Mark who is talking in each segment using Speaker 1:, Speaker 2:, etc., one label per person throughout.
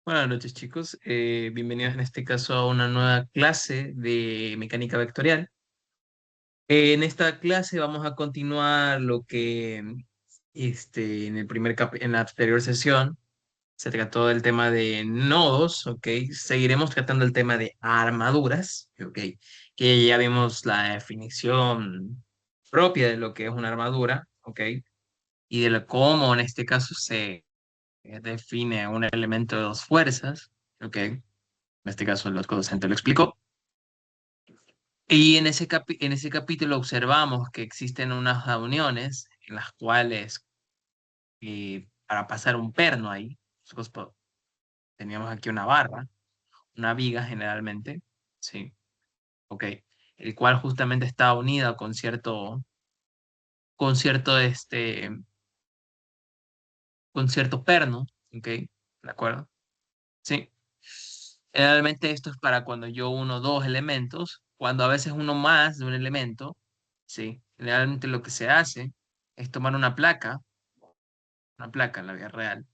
Speaker 1: Buenas noches, chicos. Bienvenidos en este caso a una nueva clase de mecánica vectorial. En esta clase vamos a continuar lo que en la anterior sesión se trató del tema de nodos, ¿ok? Seguiremos tratando el tema de armaduras, ¿ok? Que ya vimos la definición propia de lo que es una armadura, ¿ok? Y de cómo en este caso se define un elemento de dos fuerzas, ¿ok? En este caso el docente lo explicó. Y en ese capítulo observamos que existen unas uniones en las cuales para pasar un perno ahí, nosotros teníamos aquí una barra, una viga generalmente, ¿sí? Ok, el cual justamente está unida con cierto, con cierto perno, ¿ok? ¿De acuerdo? Sí. Generalmente esto es para cuando yo uno dos elementos, cuando a veces uno más de un elemento, ¿sí? Generalmente lo que se hace es tomar una placa en la vida real,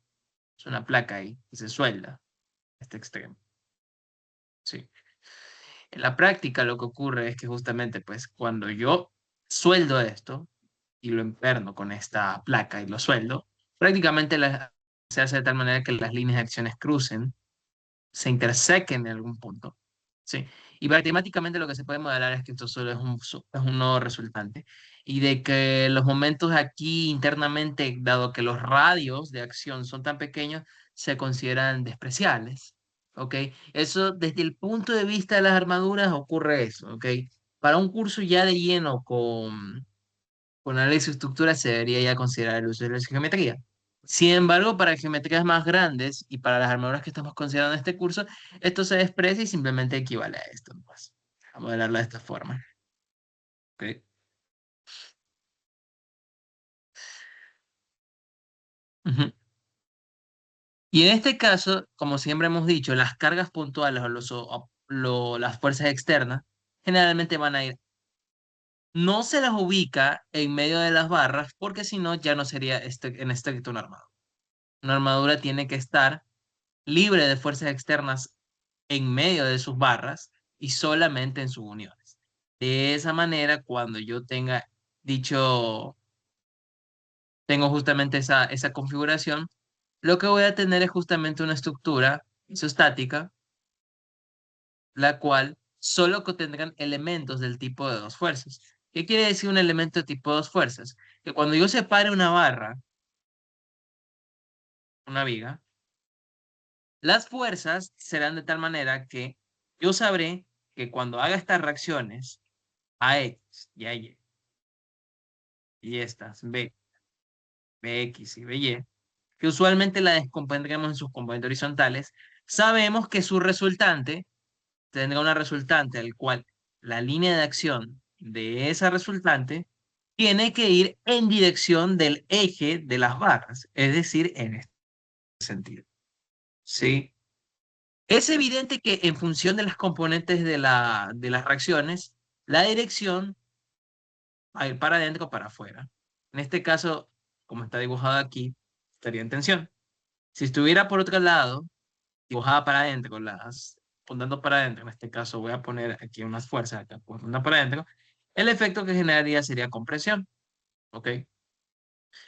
Speaker 1: es una placa ahí, y se suelda a este extremo, ¿sí? En la práctica lo que ocurre es que justamente pues cuando yo sueldo esto y lo emperno con esta placa y lo sueldo, prácticamente se hace de tal manera que las líneas de acciones crucen, se intersequen en algún punto. ¿Sí? Y matemáticamente lo que se puede modelar es que esto solo es un nodo resultante y de que los momentos aquí internamente, dado que los radios de acción son tan pequeños, se consideran despreciables. ¿Ok? Eso desde el punto de vista de las armaduras ocurre eso. ¿Ok? Para un curso ya de lleno con análisis de estructura se debería ya considerar el uso de la geometría. Sin embargo, para geometrías más grandes y para las armaduras que estamos considerando en este curso, esto se desprecia y simplemente equivale a esto, pues, a modelarlo de esta forma. ¿Ok? Ujú. Y en este caso, como siempre hemos dicho, las cargas puntuales las fuerzas externas generalmente van a ir, no se las ubica en medio de las barras porque si no ya no sería en estricto una armadura. Una armadura tiene que estar libre de fuerzas externas en medio de sus barras y solamente en sus uniones. De esa manera, cuando yo dicho, tengo justamente esa configuración, lo que voy a tener es justamente una estructura isostática, la cual solo contendrán elementos del tipo de dos fuerzas. ¿Qué quiere decir un elemento de tipo de dos fuerzas? Que cuando yo separe una barra, una viga, las fuerzas serán de tal manera que yo sabré que cuando haga estas reacciones a X y a y estas Bx y By, que usualmente la descompondremos en sus componentes horizontales, sabemos que su resultante tendrá una resultante al cual la línea de acción de esa resultante tiene que ir en dirección del eje de las barras, es decir, en este sentido. ¿Sí? Es evidente que en función de las componentes de las reacciones, la dirección va a ir para adentro o para afuera. En este caso, como está dibujado aquí, estaría en tensión. Si estuviera por otro lado, dibujada para adentro, apuntando para adentro, en este caso voy a poner aquí unas fuerzas acá, apuntando para adentro, el efecto que generaría sería compresión, ¿ok?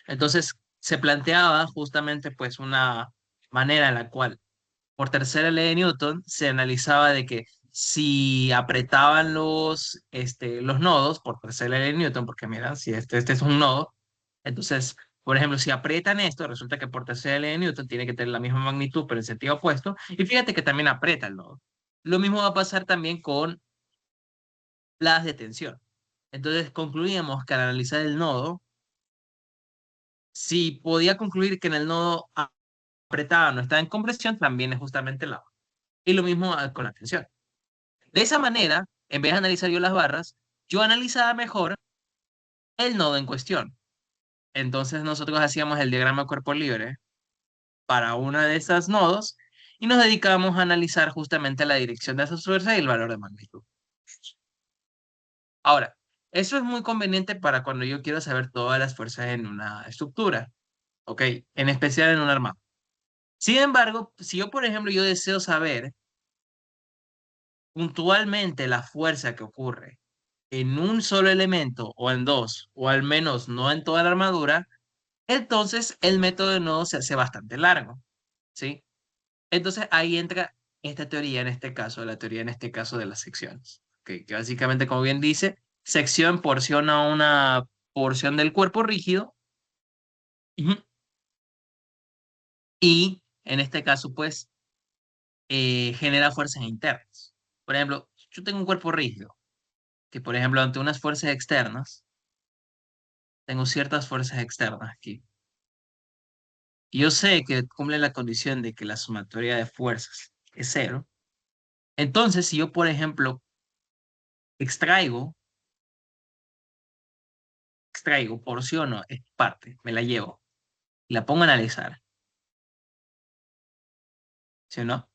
Speaker 1: Entonces, se planteaba justamente pues una manera en la cual por tercera ley de Newton se analizaba de que si apretaban los nodos por tercera ley de Newton, porque mira, si este es un nodo, entonces, por ejemplo, si aprietan esto, resulta que por tercera ley de Newton tiene que tener la misma magnitud, pero en sentido opuesto, y fíjate que también aprieta el nodo. Lo mismo va a pasar también con las de tensión. Entonces, concluíamos que al analizar el nodo, si podía concluir que en el nodo apretado no estaba en compresión, también es justamente el lado. Y lo mismo con la tensión. De esa manera, en vez de analizar yo las barras, yo analizaba mejor el nodo en cuestión. Entonces nosotros hacíamos el diagrama de cuerpo libre para una de esas nodos y nos dedicábamos a analizar justamente la dirección de esas fuerzas y el valor de magnitud. Ahora, eso es muy conveniente para cuando yo quiero saber todas las fuerzas en una estructura, ¿ok? En especial en un armado. Sin embargo, si yo, por ejemplo, yo deseo saber puntualmente la fuerza que ocurre en un solo elemento o en dos, o al menos no en toda la armadura, entonces el método de nuevo se hace bastante largo, ¿sí? Entonces ahí entra esta teoría en este caso, la teoría en este caso de las secciones, que básicamente, como bien dice, sección porciona una porción del cuerpo rígido. Ujú. Y en este caso, pues, genera fuerzas internas. Por ejemplo, yo tengo un cuerpo rígido, que por ejemplo, ante unas fuerzas externas, tengo ciertas fuerzas externas aquí. Y yo sé que cumple la condición de que la sumatoria de fuerzas es cero. Entonces, si yo, por ejemplo, extraigo, porciono esta parte, me la llevo y la pongo a analizar, ¿sí o no?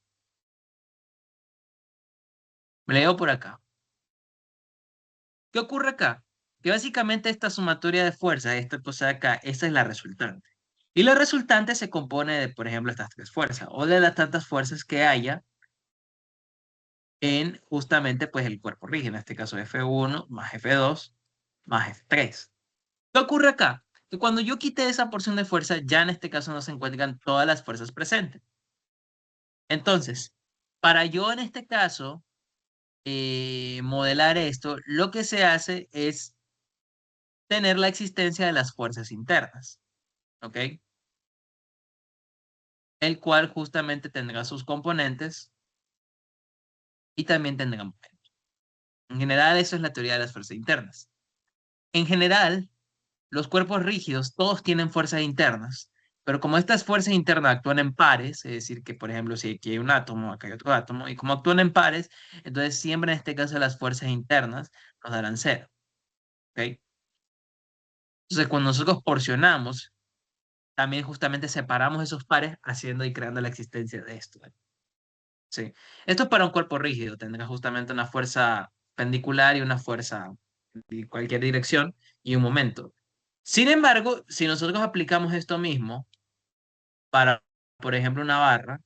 Speaker 1: Me la llevo por acá. ¿Qué ocurre acá? Que básicamente esta sumatoria de fuerzas, esta cosa de acá, esta es la resultante. Y la resultante se compone de, por ejemplo, estas tres fuerzas, o de las tantas fuerzas que haya en justamente pues el cuerpo rígido, en este caso F1 más F2 más F3. ¿Qué ocurre acá? Que cuando yo quité esa porción de fuerza, ya en este caso no se encuentran todas las fuerzas presentes. Entonces, para yo en este caso modelar esto, lo que se hace es tener la existencia de las fuerzas internas, ¿ok? El cual justamente tendrá sus componentes y también tendrá momentos. En general, eso es la teoría de las fuerzas internas. En general, los cuerpos rígidos todos tienen fuerzas internas, pero como estas fuerzas internas actúan en pares, es decir, que por ejemplo, si aquí hay un átomo, acá hay otro átomo, y como actúan en pares, entonces siempre en este caso las fuerzas internas nos darán cero, ¿ok? Entonces, cuando nosotros porcionamos, también justamente separamos esos pares haciendo y creando la existencia de esto. Sí. Esto es para un cuerpo rígido, tendrá justamente una fuerza pendicular y una fuerza en cualquier dirección y un momento. Sin embargo, si nosotros aplicamos esto mismo para, por ejemplo, una barra,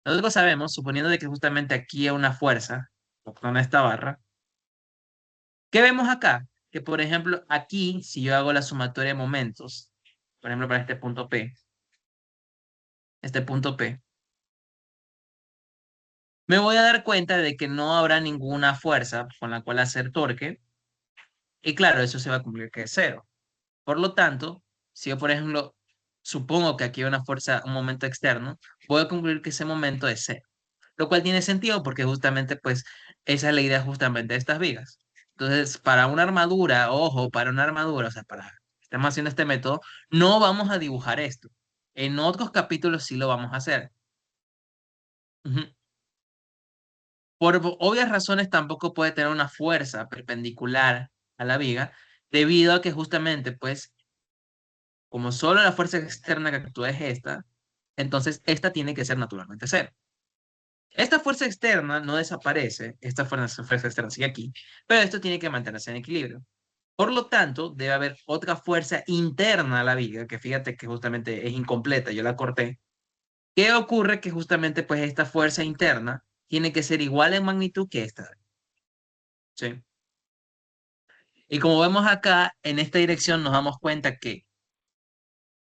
Speaker 1: nosotros sabemos, suponiendo de que justamente aquí hay una fuerza, con esta barra, ¿qué vemos acá? Que, por ejemplo, aquí, si yo hago la sumatoria de momentos, por ejemplo, para este punto P, me voy a dar cuenta de que no habrá ninguna fuerza con la cual hacer torque, y claro, eso se va a cumplir que es cero. Por lo tanto, si yo, por ejemplo, supongo que aquí hay una fuerza, un momento externo, voy a concluir que ese momento es cero. Lo cual tiene sentido porque justamente, pues, esa es la idea justamente de estas vigas. Entonces, para una armadura, ojo, para una armadura, o sea, para estamos haciendo este método, no vamos a dibujar esto. En otros capítulos sí lo vamos a hacer. Ujú. Por obvias razones tampoco puede tener una fuerza perpendicular a la viga, debido a que justamente, pues, como solo la fuerza externa que actúa es esta, entonces esta tiene que ser naturalmente cero. Esta fuerza externa no desaparece, esta fuerza externa sigue aquí, pero esto tiene que mantenerse en equilibrio. Por lo tanto, debe haber otra fuerza interna a la viga, que fíjate que justamente es incompleta, yo la corté. ¿Qué ocurre? Que justamente pues esta fuerza interna tiene que ser igual en magnitud que esta, ¿sí? Y como vemos acá, en esta dirección nos damos cuenta que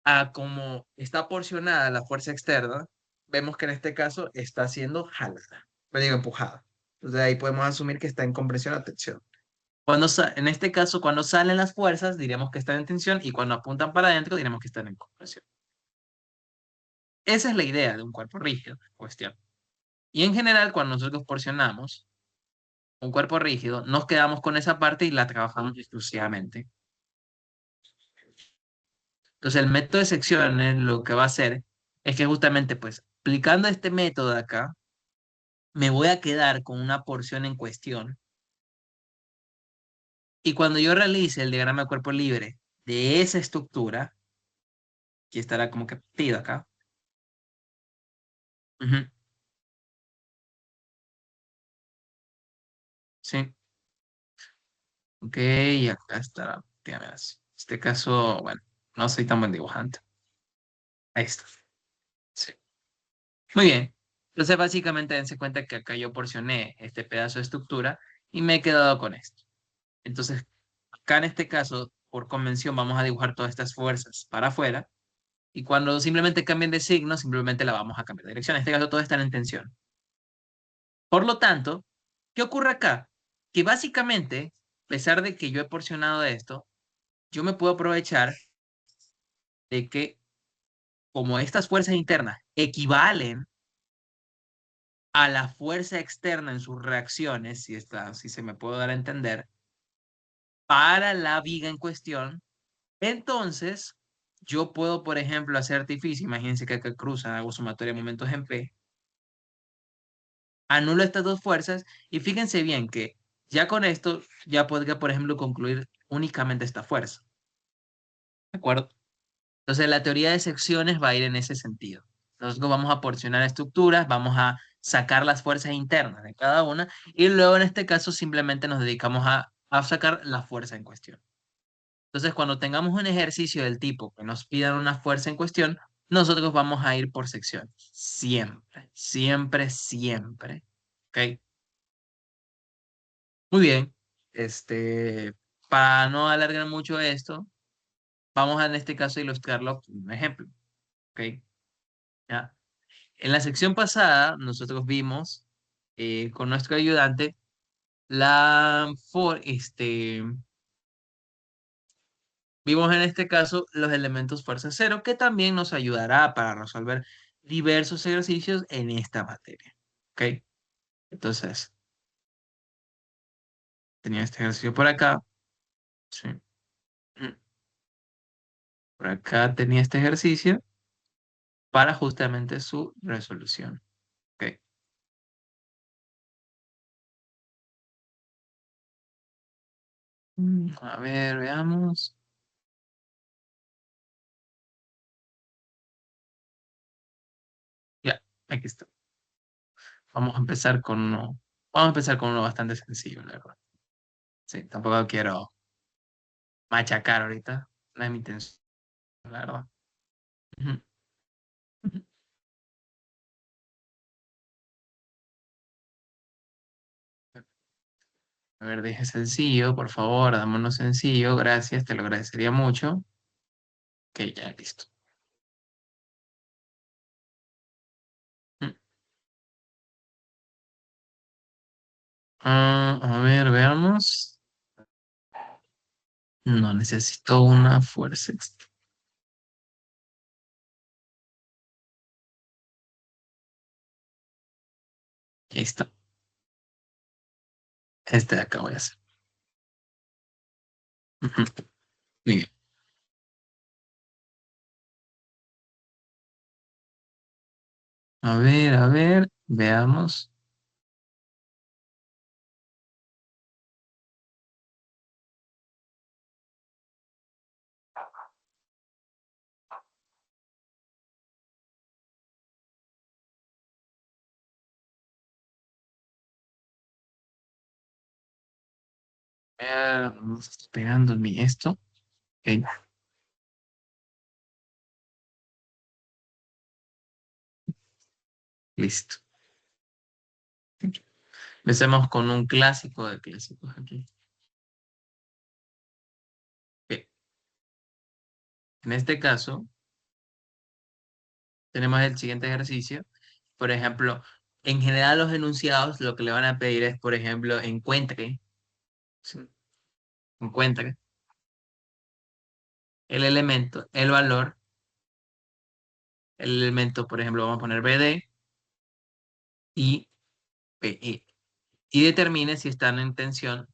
Speaker 1: a como está porcionada la fuerza externa, vemos que en este caso está siendo jalada, me digo empujada. Entonces ahí podemos asumir que está en compresión o tensión. En este caso, cuando salen las fuerzas, diríamos que están en tensión y cuando apuntan para adentro, diremos que están en compresión. Esa es la idea de un cuerpo rígido, cuestión. Y en general, cuando nosotros porcionamos un cuerpo rígido, nos quedamos con esa parte y la trabajamos exclusivamente. Entonces, el método de secciones lo que va a hacer es que justamente, pues, aplicando este método de acá, me voy a quedar con una porción en cuestión. Y cuando yo realice el diagrama de cuerpo libre de esa estructura, que estará como que partido acá, ujú, sí, ok, y acá estará, déjame ver, este caso, bueno. No soy tan buen dibujante. Ahí está. Sí. Muy bien. Entonces, básicamente, dense cuenta que acá yo porcioné este pedazo de estructura y me he quedado con esto. Entonces, acá en este caso, por convención, vamos a dibujar todas estas fuerzas para afuera. Y cuando simplemente cambien de signo, simplemente la vamos a cambiar de dirección. En este caso, todas están en tensión. Por lo tanto, ¿qué ocurre acá? Que básicamente, a pesar de que yo he porcionado esto, yo me puedo aprovechar de que como estas fuerzas internas equivalen a la fuerza externa en sus reacciones, si se me puede dar a entender, para la viga en cuestión, entonces yo puedo, por ejemplo, hacer artificio, imagínense que acá cruzan, hago sumatoria de momentos en P, anulo estas dos fuerzas y fíjense bien que ya con esto ya podría, por ejemplo, concluir únicamente esta fuerza. ¿De acuerdo? Entonces la teoría de secciones va a ir en ese sentido. Nosotros vamos a porcionar estructuras, vamos a sacar las fuerzas internas de cada una y luego en este caso simplemente nos dedicamos a sacar la fuerza en cuestión. Entonces cuando tengamos un ejercicio del tipo que nos pidan una fuerza en cuestión, nosotros vamos a ir por secciones. Siempre, siempre, siempre. ¿Ok? Muy bien. Para no alargar mucho esto, vamos a en este caso ilustrarlo con un ejemplo. ¿Ok? ¿Ya? En la sección pasada, nosotros vimos con nuestro ayudante vimos en este caso los elementos fuerza cero, que también nos ayudará para resolver diversos ejercicios en esta materia. ¿Ok? Entonces, tenía este ejercicio por acá. Sí. Mm. Por acá tenía este ejercicio para justamente su resolución. ¿Ok? A ver, veamos. Ya, aquí está. Vamos a empezar con uno bastante sencillo, la verdad. Sí, tampoco quiero machacar ahorita. No es mi intención, la verdad. Ujú. Ujú. A ver, deje sencillo, por favor, dame uno sencillo. Gracias, te lo agradecería mucho. Ok, ya, listo. Mm. A ver, veamos. No necesito una fuerza extra. Ahí está. Este de acá voy a hacer. Ujú. Bien. A ver, veamos. Esperando esto. Ok, listo. Empecemos con un clásico de clásicos aquí. Ok. En este caso, tenemos el siguiente ejercicio. Por ejemplo, en general los enunciados lo que le van a pedir es, por ejemplo, ¿sí? Encuentre el elemento, el valor, el elemento, por ejemplo, vamos a poner BD y PE. Y determine si están en tensión,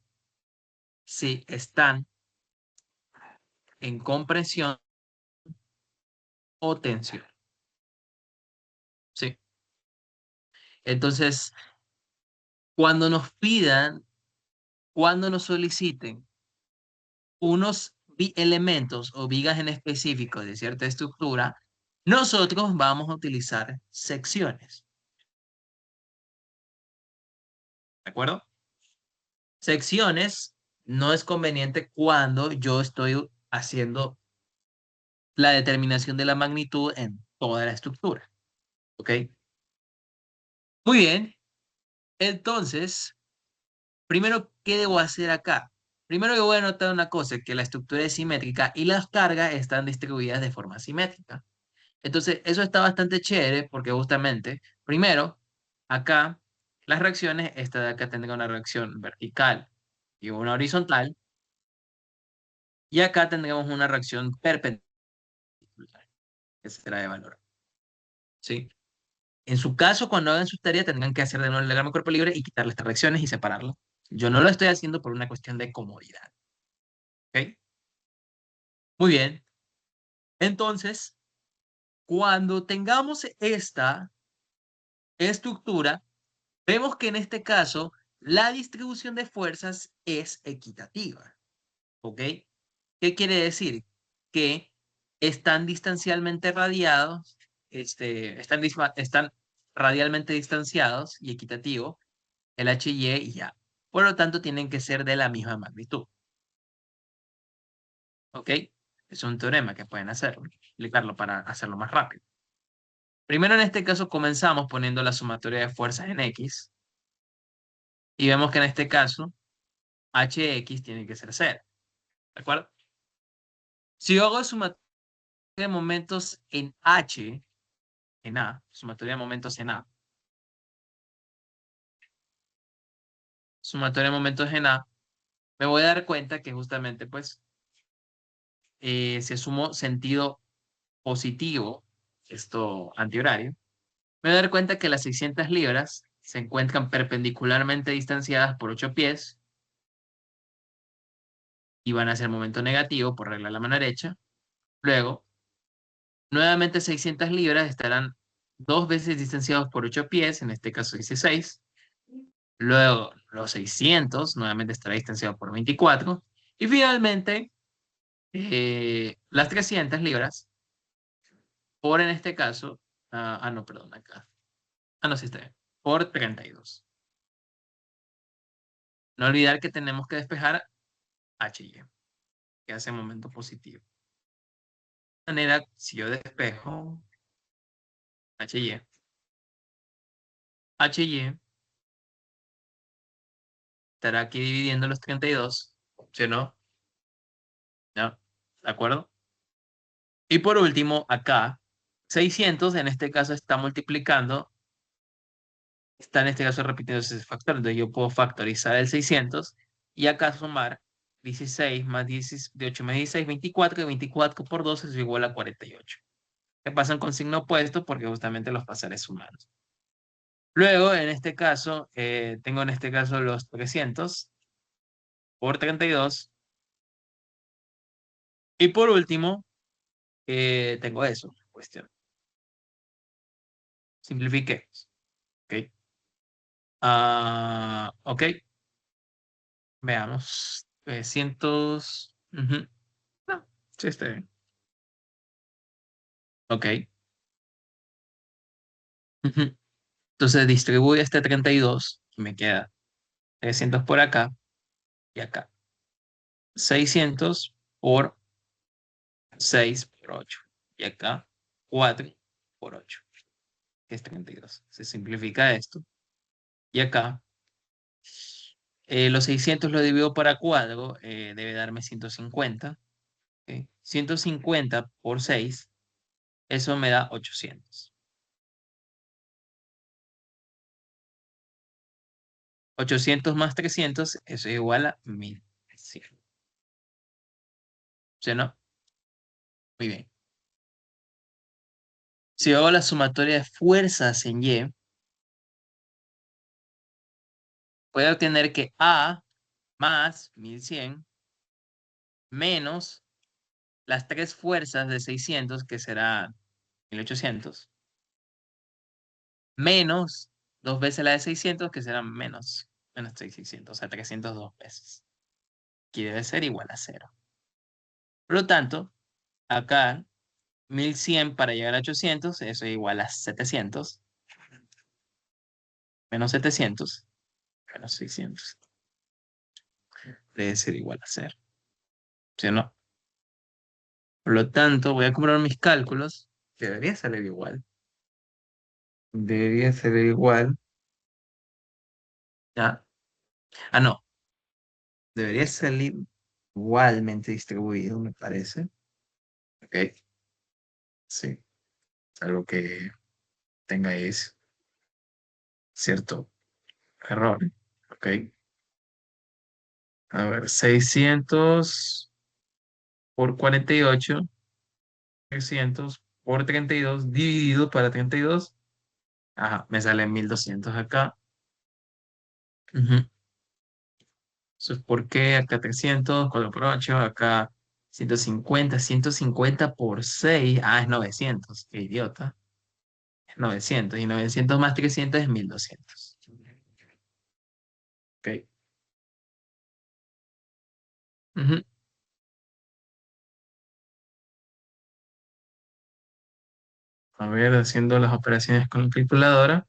Speaker 1: si están en compresión o tensión. ¿Sí? Entonces, cuando nos pidan, cuando nos soliciten unos elementos o vigas en específico de cierta estructura, nosotros vamos a utilizar secciones. ¿De acuerdo? Secciones no es conveniente cuando yo estoy haciendo la determinación de la magnitud en toda la estructura. ¿Ok? Muy bien. Entonces, primero, ¿qué debo hacer acá? Primero yo voy a notar una cosa, que la estructura es simétrica y las cargas están distribuidas de forma simétrica. Entonces, eso está bastante chévere porque justamente, primero, acá, las reacciones, esta de acá tendrá una reacción vertical y una horizontal, y acá tendremos una reacción perpendicular, que será de valor. ¿Sí? En su caso, cuando hagan sus tareas, tendrán que hacer de nuevo el diagrama de cuerpo libre y quitarle estas reacciones y separarlo. Yo no lo estoy haciendo por una cuestión de comodidad. ¿Ok? Muy bien. Entonces, cuando tengamos esta estructura, vemos que en este caso la distribución de fuerzas es equitativa. ¿Ok? ¿Qué quiere decir? Que están distancialmente radiados, están radialmente distanciados y equitativo el H, y A. Por lo tanto, tienen que ser de la misma magnitud. ¿Ok? Es un teorema que pueden hacer, explicarlo para hacerlo más rápido. Primero, en este caso, comenzamos poniendo la sumatoria de fuerzas en X. Y vemos que en este caso, HX tiene que ser cero. ¿De acuerdo? Si yo hago sumatoria de momentos en H, en A, sumatoria de momentos en A, sumatoria de momentos en A, me voy a dar cuenta que justamente, pues, si asumo sentido positivo, esto antihorario, me voy a dar cuenta que las 600 libras se encuentran perpendicularmente distanciadas por 8 pies y van a ser momento negativo por regla de la mano derecha. Luego, nuevamente 600 libras estarán dos veces distanciados por 8 pies, en este caso 16. Luego, los 600 nuevamente estará distanciado por 24. Y finalmente, las 300 libras, por en este caso, no, perdón, acá. No, sí está bien. Por 32. No olvidar que tenemos que despejar HY, que hace momento positivo. De manera, si yo despejo HY, HY estará aquí dividiendo los 32, ¿sí o no? ¿Ya? ¿De acuerdo? Y por último, acá, 600 en este caso está multiplicando, está en este caso repitiendo ese factor, entonces yo puedo factorizar el 600 y acá sumar 16 más 18 más 16, 24, y 24 por 12 es igual a 48. Que pasan con signo opuesto porque justamente los pasares sumados. Luego, en este caso, tengo en este caso los 300 por 32. Y por último, tengo eso, cuestión. Simplifiquemos. ¿Ok? Ok, veamos. 300. Ujú. No, sí está bien. Ok. Ujú. Entonces distribuye este 32 y me queda 300 por acá y acá. 600 por 6 por 8. Y acá 4 por 8, que es 32. Se simplifica esto. Y acá, los 600 lo divido para cuadro, debe darme 150. ¿Ok? 150 por 6, eso me da 800. 800 más 300, eso es igual a 1100. ¿Sí o no? Muy bien. Si yo hago la sumatoria de fuerzas en Y, voy a obtener que A más 1100 menos las tres fuerzas de 600, que será 1800, menos dos veces la de 600, que será menos 600, o sea, 302 veces, que debe ser igual a cero. Por lo tanto, acá 1100 para llegar a 800, eso es igual a 700, menos 700, menos 600, debe ser igual a cero. ¿Sí o no? Por lo tanto, voy a comprobar mis cálculos, que debería salir igual. Debería salir igual. ¿Ya? Ah, no. Debería salir igualmente distribuido, me parece. Ok, sí. Algo que tenga es cierto error. Ok. A ver, 600 por 48, 300 por 32 dividido para 32. Ajá, me sale 1200 acá. Ujú. Eso es por qué acá 300, 4 por 8, acá 150 por 6. Ah, es 900. Qué idiota. Es 900 y 900 más 300 es 1200. Ok. Ujú. A ver, haciendo las operaciones con la calculadora.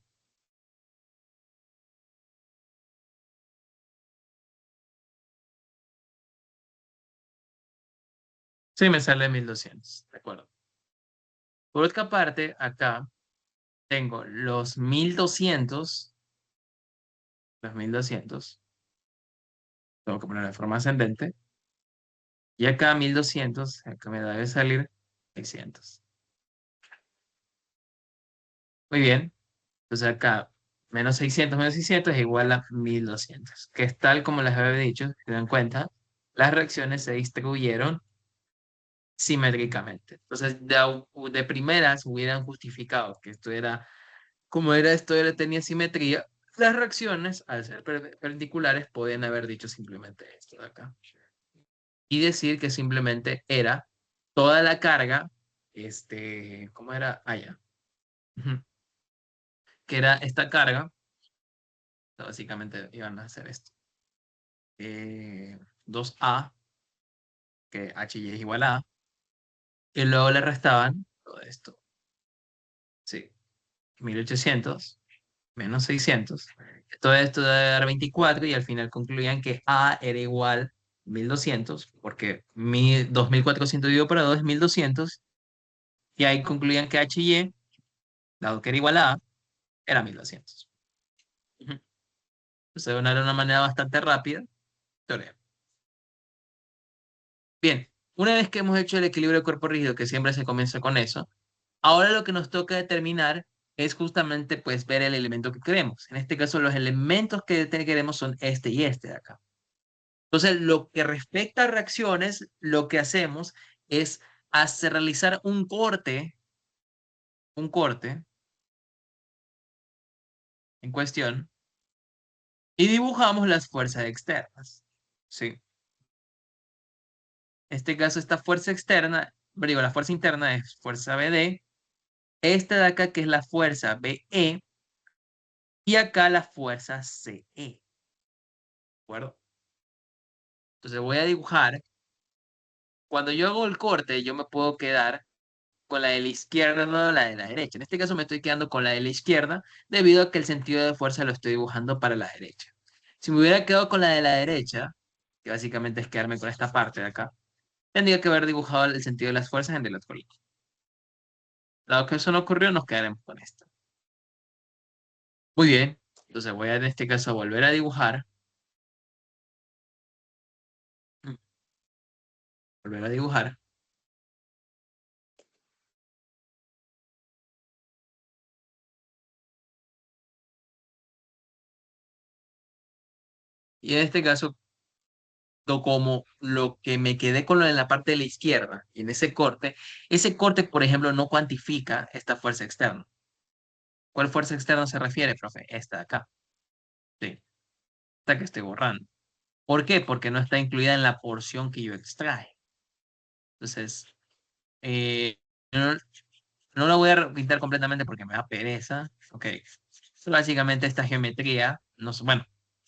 Speaker 1: Sí, me sale 1200. De acuerdo. Por otra parte, acá tengo los 1200, tengo que poner de forma ascendente, y acá 1200, acá me debe salir 600. Muy bien, entonces acá menos 600 es igual a 1200, que es tal como les había dicho, si se dan cuenta, las reacciones se distribuyeron simétricamente. Entonces, de primeras hubieran justificado que esto era, como era esto, tenía simetría. Las reacciones, al ser perpendiculares, podían haber dicho simplemente esto de acá. Y decir que simplemente era toda la carga, ¿cómo era? Allá. Que era esta carga, básicamente iban a hacer esto. 2A, que HY es igual a, y luego le restaban todo esto. Sí, 1800 menos 600. Todo esto debe dar 24 y al final concluían que A era igual a 1200 porque 2400 dividido por 2 es 1200 y ahí concluían que HY, dado que era igual a A, era 1200. Ujú. Entonces, era una manera bastante rápida. Teorema. Bien, una vez que hemos hecho el equilibrio de cuerpo rígido, que siempre se comienza con eso, ahora lo que nos toca determinar es justamente pues ver el elemento que queremos. En este caso, los elementos que queremos son este y este de acá. Entonces, lo que respecta a reacciones, lo que hacemos es realizar un corte en cuestión, y dibujamos las fuerzas externas. Sí. En este caso, esta fuerza externa, digo, la fuerza interna es fuerza BD, esta de acá que es la fuerza BE, y acá la fuerza CE. ¿De acuerdo? Entonces voy a dibujar. Cuando yo hago el corte, yo me puedo quedar con la de la izquierda, no la de la derecha. En este caso me estoy quedando con la de la izquierda debido a que el sentido de fuerza lo estoy dibujando para la derecha. Si me hubiera quedado con la de la derecha, que básicamente es quedarme con esta parte de acá, tendría que haber dibujado el sentido de las fuerzas en el otro lado. Dado que eso no ocurrió, nos quedaremos con esto. Muy bien, entonces voy a en este caso volver a dibujar. Mm, Volver a dibujar. Y en este caso, como lo que me quedé con lo en la parte de la izquierda, y en ese corte, por ejemplo, no cuantifica esta fuerza externa. ¿Cuál fuerza externa se refiere, profe? Esta de acá. Sí, esta que estoy borrando. ¿Por qué? Porque no está incluida en la porción que yo extraje. Entonces, eh, no, no la voy a pintar completamente porque me da pereza. Ok. Básicamente esta geometría, no, bueno,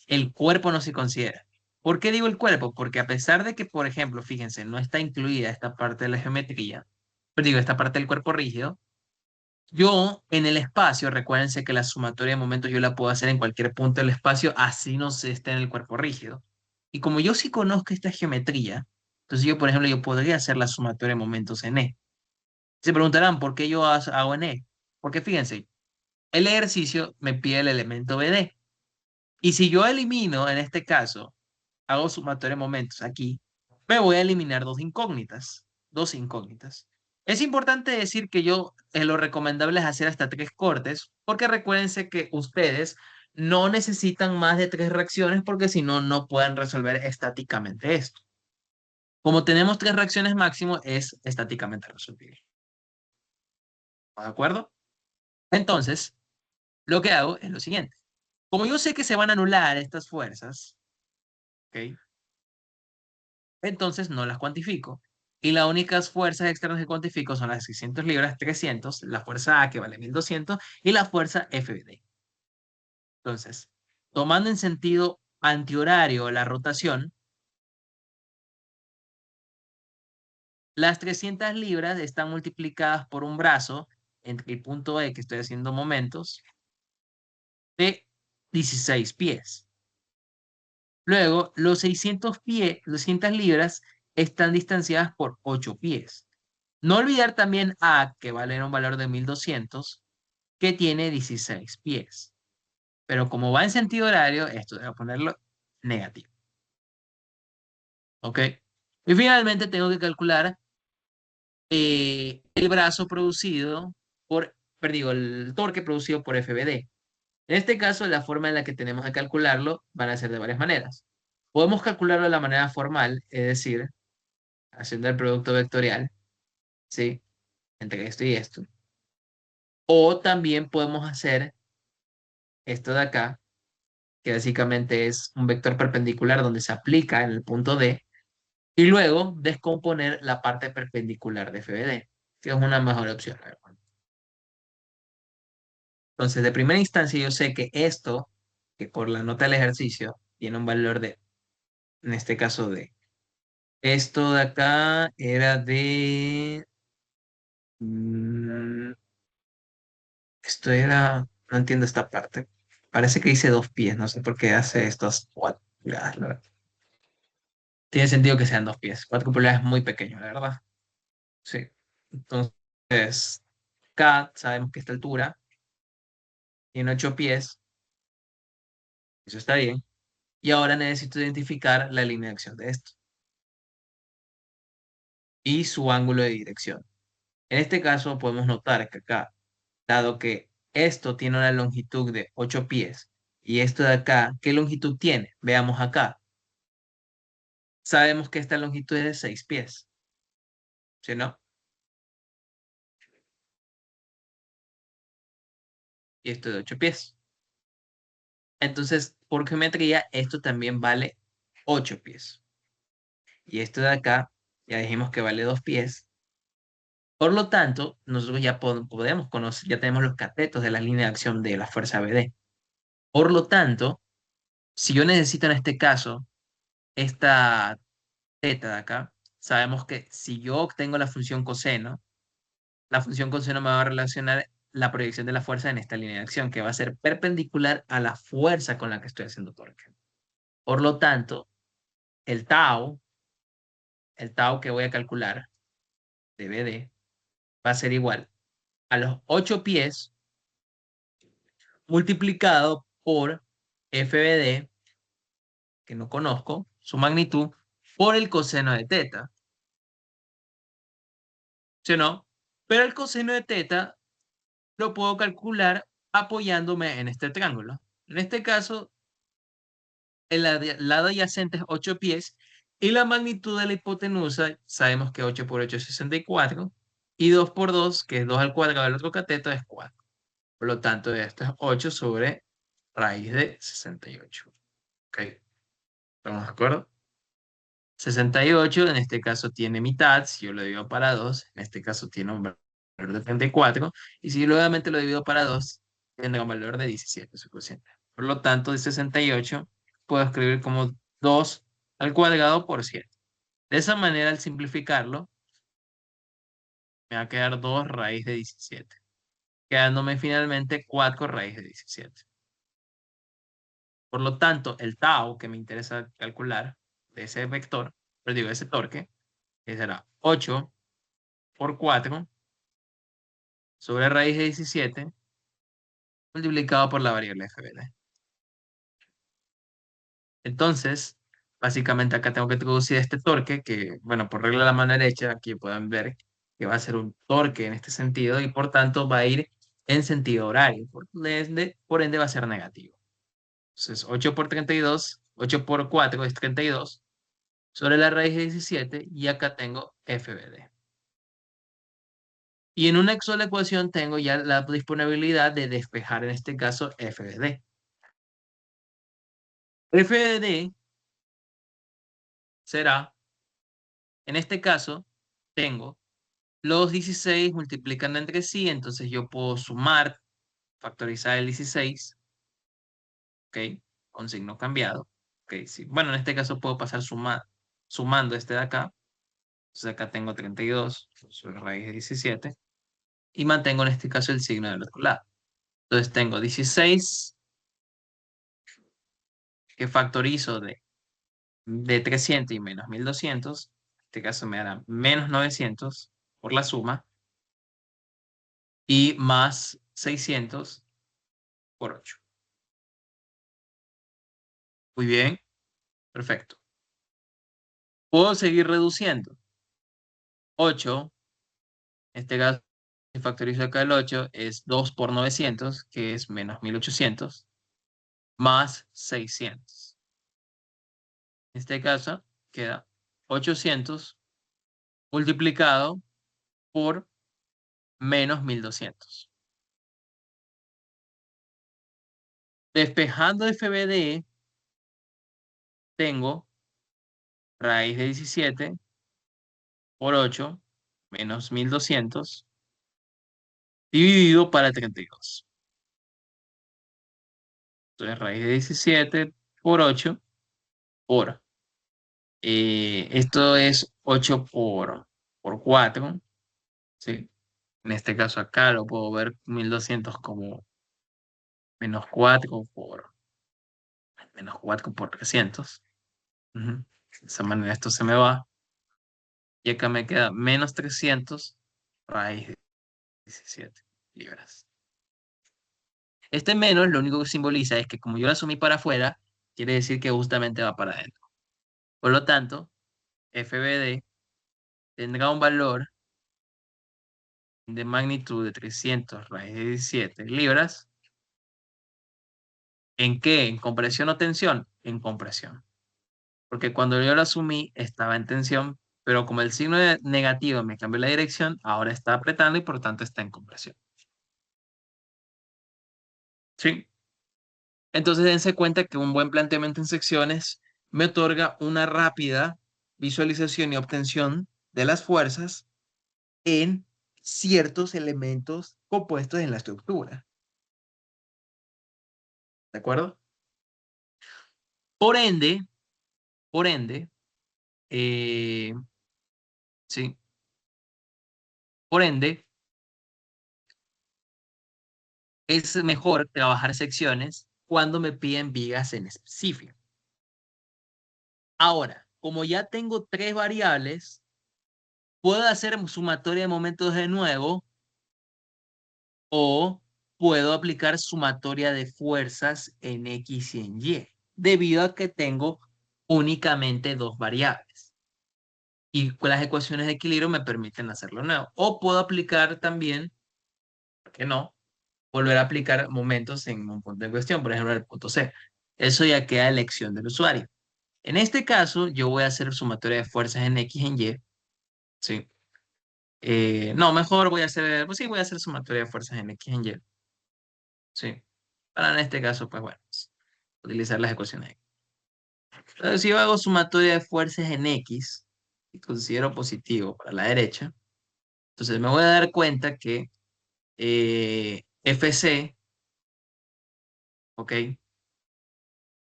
Speaker 1: el cuerpo no se considera. ¿Por qué digo el cuerpo? Porque a pesar de que, por ejemplo, fíjense, no está incluida esta parte de la geometría, pero digo, esta parte del cuerpo rígido, yo en el espacio, recuérdense que la sumatoria de momentos yo la puedo hacer en cualquier punto del espacio, así no se esté en el cuerpo rígido. Y como yo sí conozco esta geometría, Entonces yo, por ejemplo, yo podría hacer la sumatoria de momentos en E. Se preguntarán, ¿por qué yo hago en E? Porque fíjense, el ejercicio me pide el elemento BD. Y si yo elimino, en este caso, hago sumatoria de momentos aquí, me voy a eliminar dos incógnitas. Dos incógnitas. Es importante decir que lo recomendable es hacer hasta tres cortes, porque recuérdense que ustedes no necesitan más de tres reacciones, porque si no, no pueden resolver estáticamente esto. Como tenemos tres reacciones máximo, es estáticamente resolvible. ¿De acuerdo? Entonces, lo que hago es lo siguiente. Como yo sé que se van a anular estas fuerzas, ¿ok? Entonces no las cuantifico. Y las únicas fuerzas externas que cuantifico son las 600 libras, 300, la fuerza A que vale 1200 y la fuerza FBD. Entonces, tomando en sentido antihorario la rotación, las 300 libras están multiplicadas por un brazo entre el punto E que estoy haciendo momentos de 16 pies. Luego, los 600 libras están distanciadas por 8 pies. No olvidar también A, que vale un valor de 1200, que tiene 16 pies. Pero como va en sentido horario, esto debo ponerlo negativo. ¿Ok? Y finalmente tengo que calcular el brazo producido el torque producido por FBD. En este caso, la forma en la que tenemos que calcularlo van a ser de varias maneras. Podemos calcularlo de la manera formal, es decir, haciendo el producto vectorial, ¿sí? Entre esto y esto. O también podemos hacer esto de acá, que básicamente es un vector perpendicular donde se aplica en el punto D, y luego descomponer la parte perpendicular de FBD, que es una mejor opción, la verdad. Entonces, de primera instancia, yo sé que esto, que por la nota del ejercicio, tiene un valor de, en este caso, de esto de acá era de... mm, esto era... No entiendo esta parte. Parece que dice 2 pies, no sé por qué hace estos 4 pulgadas, la verdad. Tiene sentido que sean 2 pies. 4 pulgadas es muy pequeño, la verdad. Sí. Entonces, K, sabemos que esta altura tiene 8 pies. Eso está bien. Y ahora necesito identificar la línea de acción de esto y su ángulo de dirección. En este caso, podemos notar que acá, dado que esto tiene una longitud de 8 pies y esto de acá, ¿qué longitud tiene? Veamos acá. Sabemos que esta longitud es de 6 pies. ¿Sí, no? Y esto de 8 pies. Entonces, por geometría, esto también vale 8 pies. Y esto de acá, ya dijimos que vale 2 pies. Por lo tanto, nosotros ya podemos conocer, ya tenemos los catetos de la línea de acción de la fuerza BD. Por lo tanto, si yo necesito en este caso esta teta de acá, sabemos que si yo obtengo la función coseno me va a relacionar la proyección de la fuerza en esta línea de acción, que va a ser perpendicular a la fuerza con la que estoy haciendo torque. Por lo tanto, el tau, el tau que voy a calcular de BD, va a ser igual a los 8 pies multiplicado por FBD, que no conozco, su magnitud, por el coseno de teta. ¿Sí o no? Pero el coseno de teta lo puedo calcular apoyándome en este triángulo. En este caso, el lado adyacente es 8 pies y la magnitud de la hipotenusa, sabemos que 8 por 8 es 64 y 2 por 2, que es 2 al cuadrado del otro cateto, es 4. Por lo tanto, esto es 8 sobre raíz de 68. ¿Ok? ¿Estamos de acuerdo? 68 en este caso tiene mitad, si yo lo divido para 2, en este caso tiene un valor de 34, y si nuevamente lo divido para 2, tendrá un valor de 17 su cociente. Por lo tanto, de 68 puedo escribir como 2 al cuadrado por 7. De esa manera, al simplificarlo, me va a quedar 2 raíz de 17, quedándome finalmente 4 raíz de 17. Por lo tanto, el tau que me interesa calcular de ese vector, pero digo, ese torque, que será 8 por 4 sobre raíz de 17 multiplicado por la variable FBD. Entonces, básicamente acá tengo que introducir este torque que, bueno, por regla de la mano derecha, aquí pueden ver que va a ser un torque en este sentido y por tanto va a ir en sentido horario. Por ende va a ser negativo. Entonces, 8 por 32, 8 por 4 es 32 sobre la raíz de 17 y acá tengo FBD. Y en una sola ecuación tengo ya la disponibilidad de despejar en este caso FBD. FBD será, en este caso, tengo los 16 multiplicando entre sí, entonces yo puedo sumar, factorizar el 16, ¿ok? Con signo cambiado, ¿ok? Sí. Bueno, en este caso puedo pasar sumando este de acá, entonces acá tengo 32 sobre raíz de 17, y mantengo en este caso el signo del otro lado. Entonces tengo 16 que factorizo de 300 y menos 1200, en este caso me dará menos 900 por la suma, y más 600 por 8. Muy bien, perfecto. Puedo seguir reduciendo. 8, en este caso, si factorizo acá el 8, es 2 por 900, que es menos 1800, más 600. En este caso, queda 800 multiplicado por menos 1200. Despejando FBD, tengo raíz de 17 por 8 menos 1200 dividido para 32. Entonces, raíz de 17 por 8 por esto es 8 por 4, ¿sí? En este caso acá lo puedo ver 1200 como menos 4 por 300. Ujú. De esa manera esto se me va. Y acá me queda menos 300 raíz de 17 libras. Este menos lo único que simboliza es que como yo lo asumí para afuera, quiere decir que justamente va para adentro. Por lo tanto, FBD tendrá un valor de magnitud de 300 raíz de 17 libras. ¿En qué? ¿En compresión o tensión? En compresión. Porque cuando yo lo asumí estaba en tensión, pero como el signo negativo me cambió la dirección, ahora está apretando y por tanto está en compresión. ¿Sí? Entonces dense cuenta que un buen planteamiento en secciones me otorga una rápida visualización y obtención de las fuerzas en ciertos elementos compuestos en la estructura. ¿De acuerdo? Por ende, por ende, eh, sí, por ende, es mejor trabajar secciones cuando me piden vigas en específico. Ahora, como ya tengo tres variables, puedo hacer sumatoria de momentos de nuevo o puedo aplicar sumatoria de fuerzas en X y en Y, debido a que tengo únicamente dos variables. Y con las ecuaciones de equilibrio me permiten hacerlo nuevo. O puedo aplicar también, ¿por qué no? Volver a aplicar momentos en un punto en cuestión, por ejemplo, en el punto C. Eso ya queda a elección del usuario. En este caso, yo voy a hacer sumatoria de fuerzas en X y en Y. ¿Sí? No, mejor voy a hacer, pues sí, voy a hacer sumatoria de fuerzas en X y en Y. ¿Sí? Para en este caso, pues bueno, utilizar las ecuaciones. Entonces, si yo hago sumatoria de fuerzas en X y considero positivo para la derecha, entonces me voy a dar cuenta que FC, ¿ok?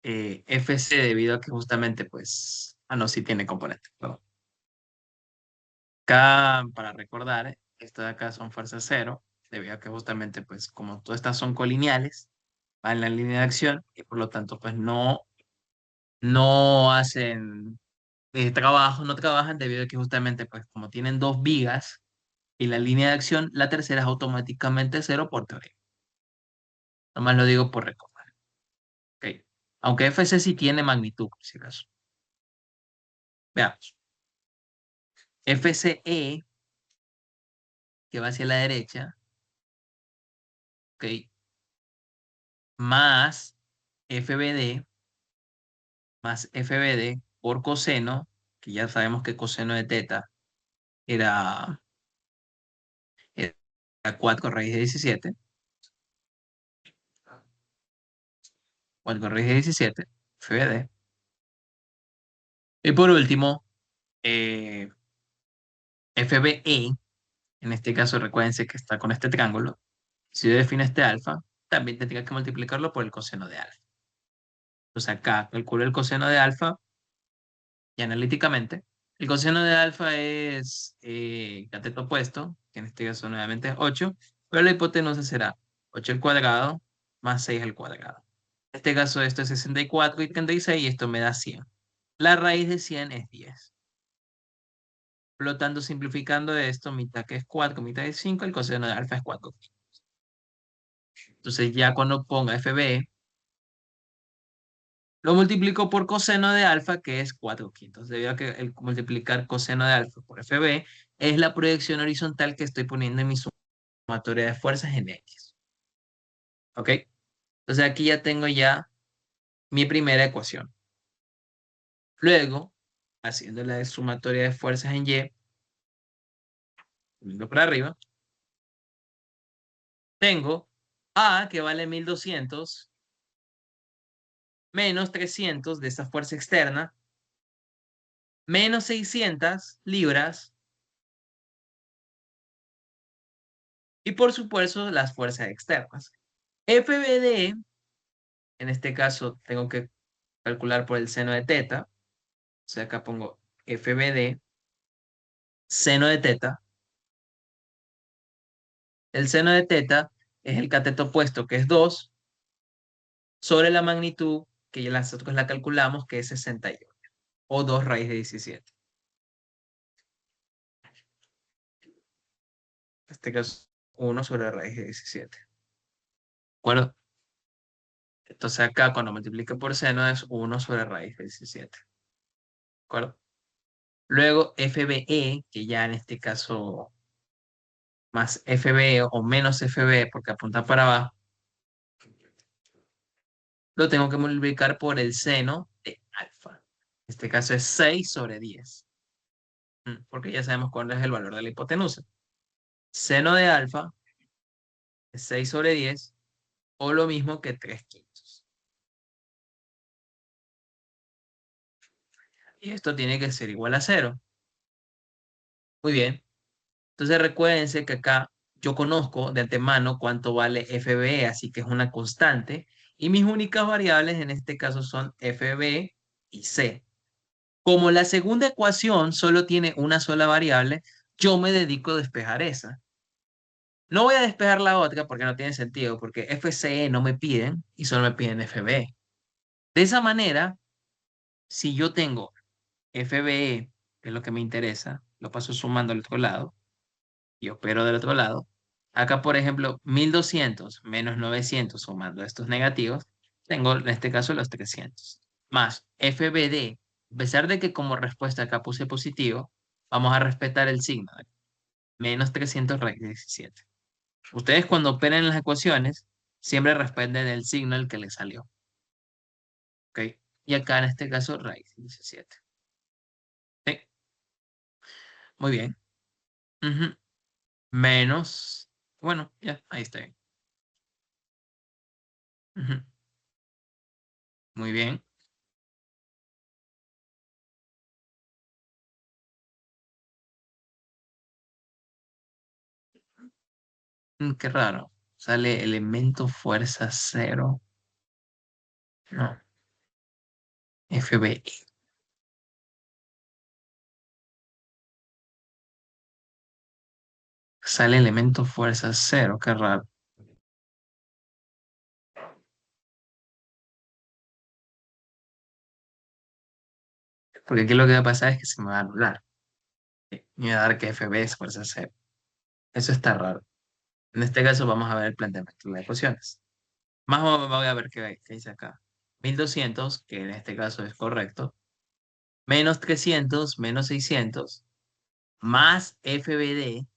Speaker 1: FC debido a que justamente, pues, no, sí tiene componente, perdón. Acá, para recordar, esto de acá son fuerzas cero, debido a que justamente, pues, como todas estas son colineales, van en la línea de acción y por lo tanto, pues, no hacen no trabajan debido a que justamente, pues, como tienen dos vigas y la línea de acción, la tercera es automáticamente cero por teoría. Nomás lo digo por recordar. Ok. Aunque FC sí tiene magnitud, por si acaso. Veamos. FCE, que va hacia la derecha, ok, más FBD, más FBD por coseno, que ya sabemos que coseno de teta era, era 4 raíz de 17, 4 raíz de 17, FBD. Y por último, eh, FBE, en este caso recuérdense que está con este triángulo. Si yo defino este alfa, también tendría que multiplicarlo por el coseno de alfa. Entonces acá calculo el coseno de alfa y analíticamente. El coseno de alfa es cateto opuesto, que en este caso nuevamente es 8, pero la hipotenusa será 8 al cuadrado más 6 al cuadrado. En este caso esto es 64 y 36 y esto me da 100. La raíz de 100 es 10. Por lo tanto, simplificando esto, mitad que es 4, mitad es 5, el coseno de alfa es 4. Entonces ya cuando ponga FB, lo multiplico por coseno de alfa, que es 4 quintos, debido a que el multiplicar coseno de alfa por FB es la proyección horizontal que estoy poniendo en mi sumatoria de fuerzas en X. ¿Ok? Entonces aquí ya tengo ya mi primera ecuación. Luego, haciendo la sumatoria de fuerzas en Y, viendo para arriba, tengo A, que vale 1200, menos 300 de esa fuerza externa, menos 600 libras, y por supuesto las fuerzas externas. FBD, en este caso tengo que calcular por el seno de teta, o sea, acá pongo FBD, seno de teta. El seno de teta es el cateto opuesto, que es 2, sobre la magnitud, que ya nosotros la calculamos, que es 68, o 2 raíz de 17. En este caso, 1 sobre raíz de 17. ¿De acuerdo? Entonces acá cuando multiplique por seno es 1 sobre raíz de 17. ¿De acuerdo? Luego FBE, que ya en este caso más FB o menos FB, porque apunta para abajo, lo tengo que multiplicar por el seno de alfa. En este caso es 6 sobre 10, porque ya sabemos cuál es el valor de la hipotenusa. Seno de alfa es 6 sobre 10, o lo mismo que 3 quintos. Y esto tiene que ser igual a 0. Muy bien. Entonces recuérdense que acá yo conozco de antemano cuánto vale FB, así que es una constante. Y mis únicas variables en este caso son FB y C. Como la segunda ecuación solo tiene una sola variable, yo me dedico a despejar esa. No voy a despejar la otra porque no tiene sentido, porque FCE no me piden y solo me piden FB. De esa manera, si yo tengo FBE, que es lo que me interesa, lo paso sumando al otro lado y opero del otro lado. Acá, por ejemplo, 1200 menos 900 sumando estos negativos, tengo en este caso los 300. Más FBD, a pesar de que como respuesta acá puse positivo, vamos a respetar el signo, menos 300 raíz de 17. Ustedes cuando operen las ecuaciones, siempre respeten el signo el que les salió. ¿Ok? Y acá en este caso raíz de 17. ¿Sí? Muy bien. Ujú. Menos, bueno, ya, ahí está bien. Ujú. Muy bien. Qué raro. Sale elemento fuerza cero. No, FBI. Sale elemento fuerza cero. Qué raro. Porque aquí lo que va a pasar es que se me va a anular. Me va a dar que FB es fuerza cero. Eso está raro. En este caso vamos a ver el planteamiento de las ecuaciones. Más o menos voy a ver qué dice acá. 1200, que en este caso es correcto, menos 300 menos 600 más FBD,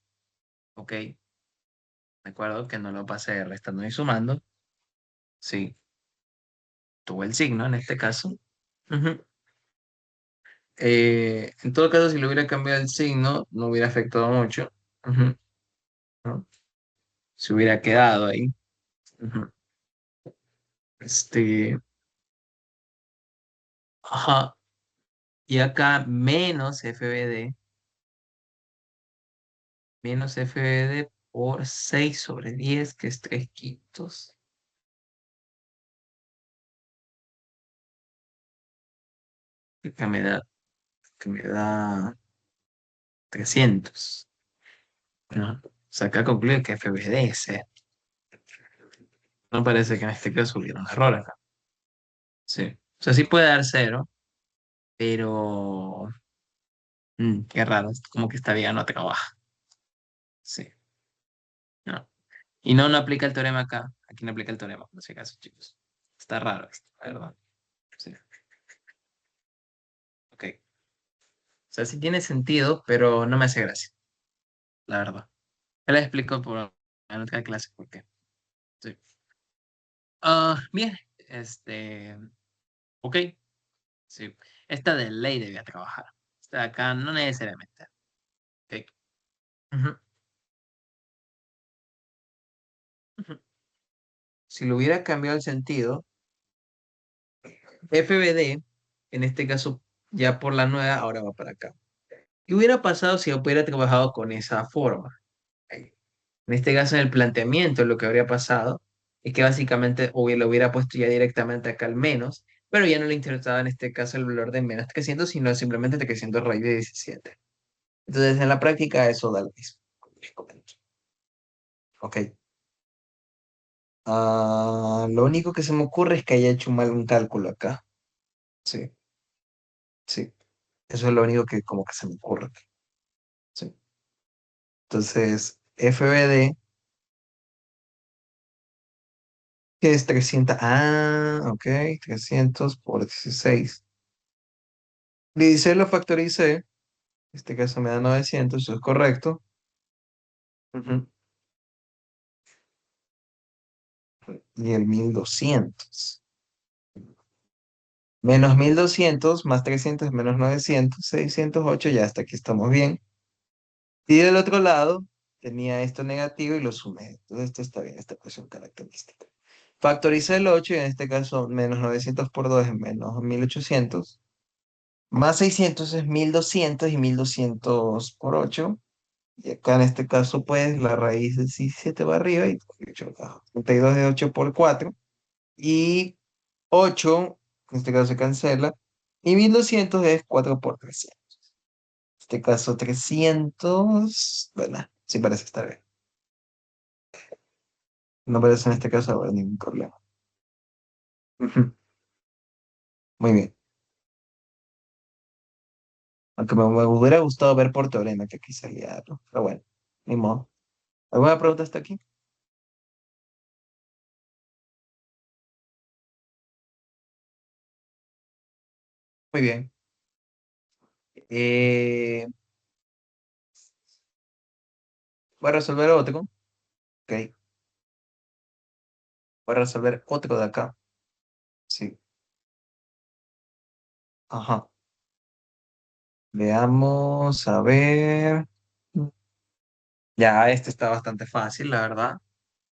Speaker 1: ¿ok? De acuerdo, que no lo pasé restando ni sumando. Sí, tuvo el signo en este caso. Ujú. En todo caso, si le hubiera cambiado el signo, no hubiera afectado mucho. Ujú, ¿no? Se hubiera quedado ahí. Ujú. Este, ajá. Y acá menos FBD por 6 sobre 10 que es 3 quintos. Que me da, que me da 300, ¿no? O sea, acá concluye que FBD es cero. No parece que en este caso hubiera un error acá. Sí. O sea, sí puede dar cero, pero qué raro, es como que esta viga no trabaja. Sí. No. Y no aplica el teorema acá. Aquí no aplica el teorema, por si acaso, chicos. Está raro esto, la verdad. Sí. Ok. O sea, sí tiene sentido, pero no me hace gracia, la verdad. Te les explico en otra clase por qué. Sí. Bien, ok, sí. Esta de ley debía trabajar. Esta de acá no necesariamente. Ok. Ujú, ujú. Si lo hubiera cambiado el sentido, FBD, en este caso ya por la nueva, ahora va para acá. ¿Qué hubiera pasado si hubiera trabajado con esa forma? En este caso, en el planteamiento, lo que habría pasado es que básicamente lo hubiera puesto ya directamente acá al menos, pero ya no le interesaba en este caso el valor de menos 300, sino simplemente 300 raíz de 17. Entonces, en la práctica, eso da lo mismo. Les comento. Ok. Lo único que se me ocurre es que haya hecho mal un cálculo acá. Sí, sí. Eso es lo único que como que se me ocurre. Sí. Entonces, FBD, que es 300. Ok. 300 por 16. 16 lo factoricé. En este caso me da 900, eso es correcto. Ujú. Y el 1200. Menos 1200 más 300 menos 900, 608, ya hasta aquí estamos bien. Y del otro lado tenía esto negativo y lo sumé. Entonces esto está bien, esta ecuación característica. Factoricé el 8 y en este caso menos 900 por 2 es menos 1800. Más 600 es 1200 y 1200 por 8. Y acá en este caso pues la raíz de 17 va arriba y 8 abajo. 32 es 8 por 4. Y 8, en este caso se cancela. Y 1200 es 4 por 300. En este caso 300, bueno, sí parece estar bien. No parece en este caso haber ningún problema. Ujú. Muy bien. Aunque me hubiera gustado ver por teorema que aquí salía algo. Pero bueno, ni modo. ¿Alguna pregunta hasta aquí? Muy bien. Eh, Voy a resolver otro. Ok. Voy a resolver otro de acá. Sí. Ajá. Veamos, a ver. Ya, este está bastante fácil, la verdad.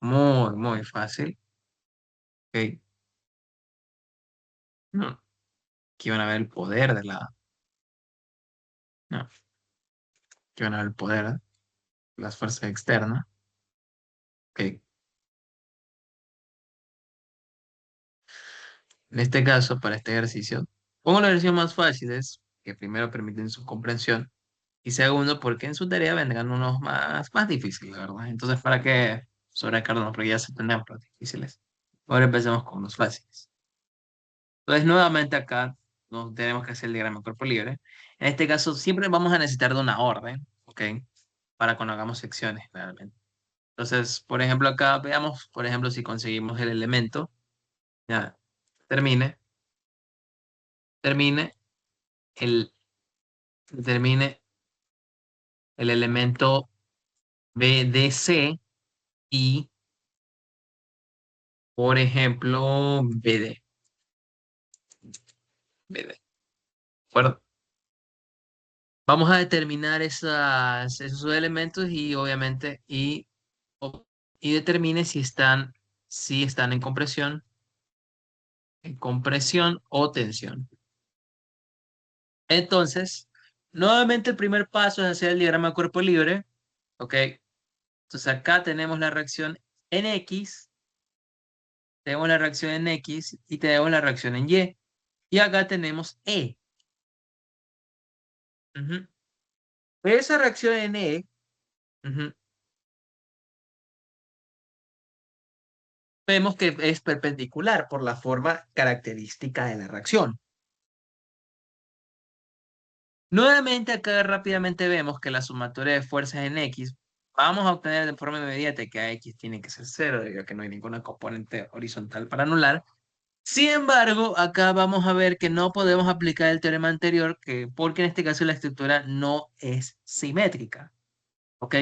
Speaker 1: Muy, muy fácil. Ok. No, aquí van a ver el poder de la. No, aquí van a ver el poder de las fuerzas externas. Ok. En este caso, para este ejercicio, pongo la versión más fácil, es que primero permiten su comprensión y segundo, porque en su tarea vendrán unos más difíciles, la verdad. Entonces, ¿para qué sobrecargarnos? Porque ya se tendrán los difíciles. Ahora empecemos con los fáciles. Entonces, nuevamente acá. no tenemos que hacer el diagrama de cuerpo libre. En este caso, siempre vamos a necesitar de una orden, ¿ok? Para cuando hagamos secciones, claramente. Entonces, por ejemplo, acá veamos, por ejemplo, si conseguimos el elemento, ya, termine, termine, el, termine el elemento BDC y, por ejemplo, BD, ¿de acuerdo? Vamos a determinar esos elementos y obviamente, y determine si están en compresión o tensión. Entonces, nuevamente el primer paso es hacer el diagrama de cuerpo libre, ¿ok? Entonces acá tenemos la reacción en X, tenemos la reacción en X y tenemos la reacción en Y. Y acá tenemos E. Ujú. Esa reacción en E, ujú, vemos que es perpendicular por la forma característica de la reacción. Nuevamente acá rápidamente vemos que la sumatoria de fuerzas en X vamos a obtener de forma inmediata que a X tiene que ser cero, debido a que no hay ninguna componente horizontal para anular. Sin embargo, acá vamos a ver que no podemos aplicar el teorema anterior, porque en este caso la estructura no es simétrica. ¿Ok?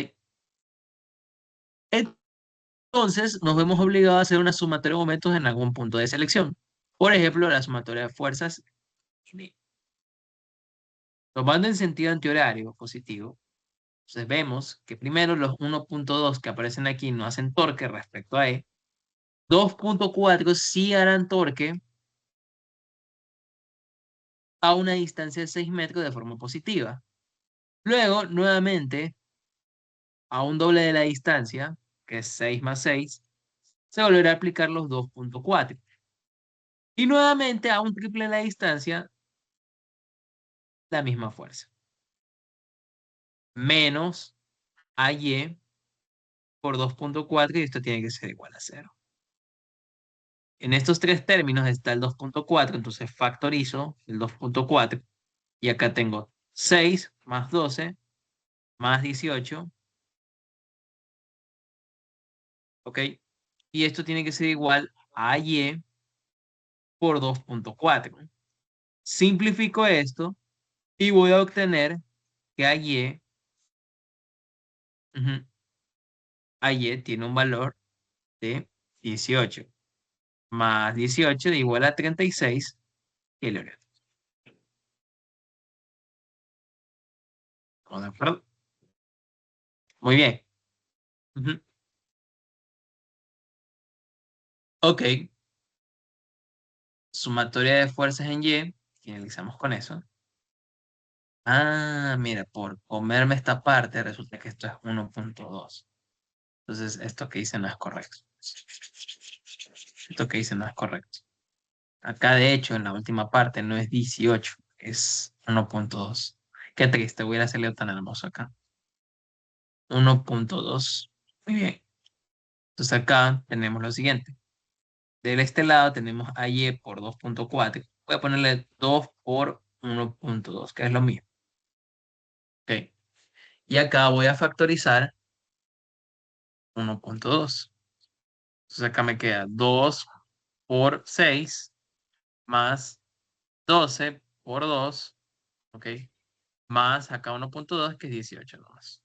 Speaker 1: Entonces nos vemos obligados a hacer una sumatoria de momentos en algún punto de selección. Por ejemplo, la sumatoria de fuerzas. Tomando en sentido antihorario positivo, entonces vemos que primero los 1.2 que aparecen aquí no hacen torque respecto a E. 2.4 sí harán torque a una distancia de 6 metros de forma positiva. Luego, nuevamente, a un doble de la distancia, que es 6 más 6, se volverá a aplicar los 2.4. Y nuevamente a un triple de la distancia, la misma fuerza. Menos AY por 2.4 y esto tiene que ser igual a 0. En estos tres términos está el 2.4, entonces factorizo el 2.4 y acá tengo 6 más 12 más 18, ¿ok? Y esto tiene que ser igual a Y por 2.4. Simplifico esto y voy a obtener que ujú, AY tiene un valor de 18 más 18 igual a 36 kilonewtons. ¿Estamos de acuerdo? Muy bien. Ujú. Ok, sumatoria de fuerzas en Y, finalizamos con eso. Ah, mira, por comerme esta parte, resulta que esto es 1.2. Entonces, esto que hice no es correcto. Esto que hice no es correcto. Acá, de hecho, en la última parte no es 18, es 1.2. Qué triste, hubiera salido tan hermoso acá. 1.2. Muy bien. Entonces, acá tenemos lo siguiente. De este lado tenemos a Y por 2.4. Voy a ponerle 2 por 1.2, que es lo mismo. Ok. Y acá voy a factorizar 1.2. Entonces acá me queda 2 por 6 más 12 por 2, ¿ok? Más acá 1.2 que es 18 nomás.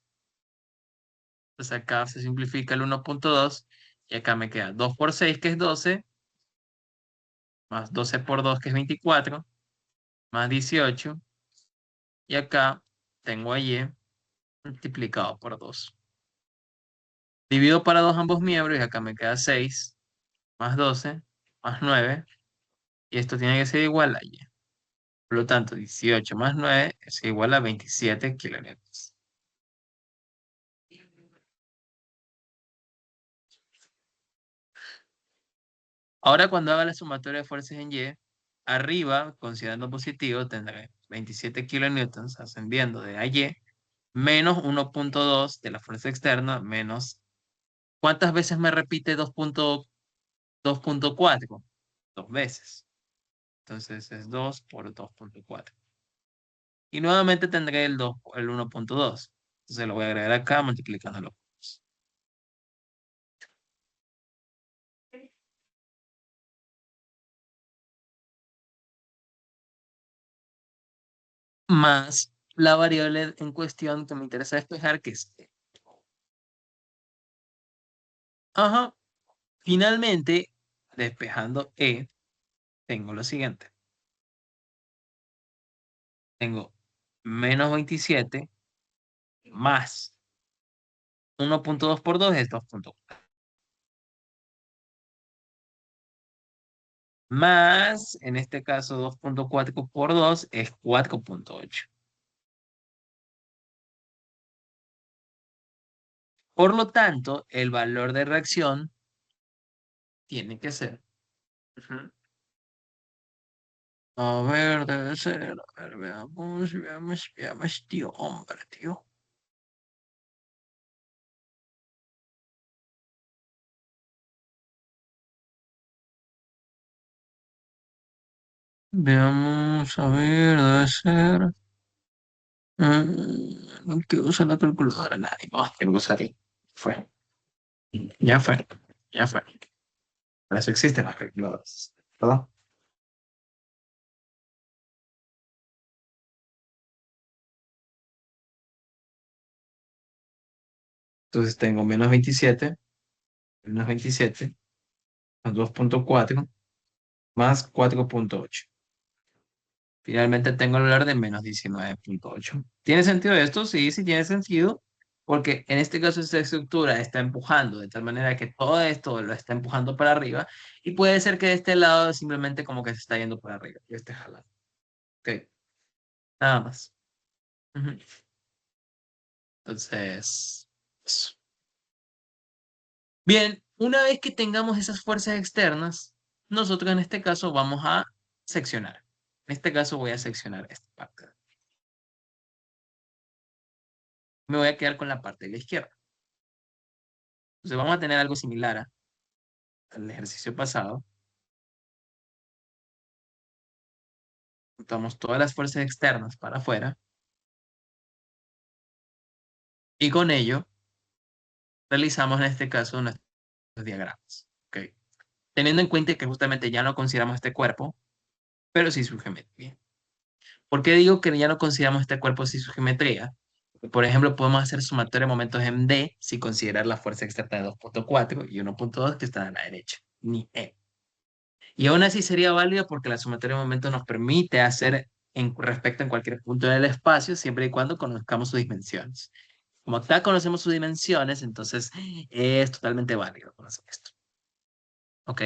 Speaker 1: Entonces acá se simplifica el 1.2 y acá me queda 2 por 6 que es 12, más 12 por 2 que es 24, más 18 y acá tengo a Y multiplicado por 2. Divido para 2 ambos miembros y acá me queda 6 más 12 más 9 y esto tiene que ser igual a Y. Por lo tanto, 18 más 9 es igual a 27 kilonewtons. Ahora cuando haga la sumatoria de fuerzas en Y, arriba, considerando positivo, tendré 27 kilonewtons ascendiendo de a Y, menos 1.2 de la fuerza externa, menos... ¿Cuántas veces me repite 2.4? Dos veces. Entonces es 2 por 2.4. Y nuevamente tendré el 1.2. Entonces lo voy a agregar acá multiplicándolo. Más la variable en cuestión que me interesa despejar, que es E. Ajá. Finalmente, despejando E, tengo lo siguiente. Tengo menos 27 más 1.2 por 2 es 2.4. Más, en este caso, 2.4 por 2 es 4.8. Por lo tanto, el valor de reacción tiene que ser. Ujú. A ver, debe ser. A ver, veamos, tío, hombre, tío. Veamos, a ver, debe ser. No quiero usar la calculadora, nadie. No, quiero usar. Fue. Ya fue. Ya fue. Para eso existen las calculadoras. ¿Verdad? Entonces tengo menos 27 más 2.4 más 4.8. Finalmente tengo el valor de menos 19.8. ¿Tiene sentido esto? Sí, sí tiene sentido, porque en este caso esta estructura está empujando de tal manera que todo esto lo está empujando para arriba y puede ser que de este lado simplemente como que se está yendo para arriba y esté jalando. Ok, nada más. Ujú. Entonces, eso. Bien, una vez que tengamos esas fuerzas externas, nosotros en este caso vamos a seccionar. En este caso voy a seccionar esta parte. Me voy a quedar con la parte de la izquierda. Entonces vamos a tener algo similar al ejercicio pasado. Juntamos todas las fuerzas externas para afuera y con ello realizamos en este caso nuestros diagramas. ¿Ok? Teniendo en cuenta que justamente ya no consideramos este cuerpo, pero sí su geometría. ¿Por qué digo que ya no consideramos este cuerpo sí su geometría? Por ejemplo, podemos hacer sumatoria de momentos en D si considerar la fuerza externa de 2.4 y 1.2 que están a la derecha, ni E. Y aún así sería válido porque la sumatoria de momentos nos permite hacer respecto en cualquier punto del espacio, siempre y cuando conozcamos sus dimensiones. Como acá conocemos sus dimensiones, entonces es totalmente válido conocer esto. ¿Ok?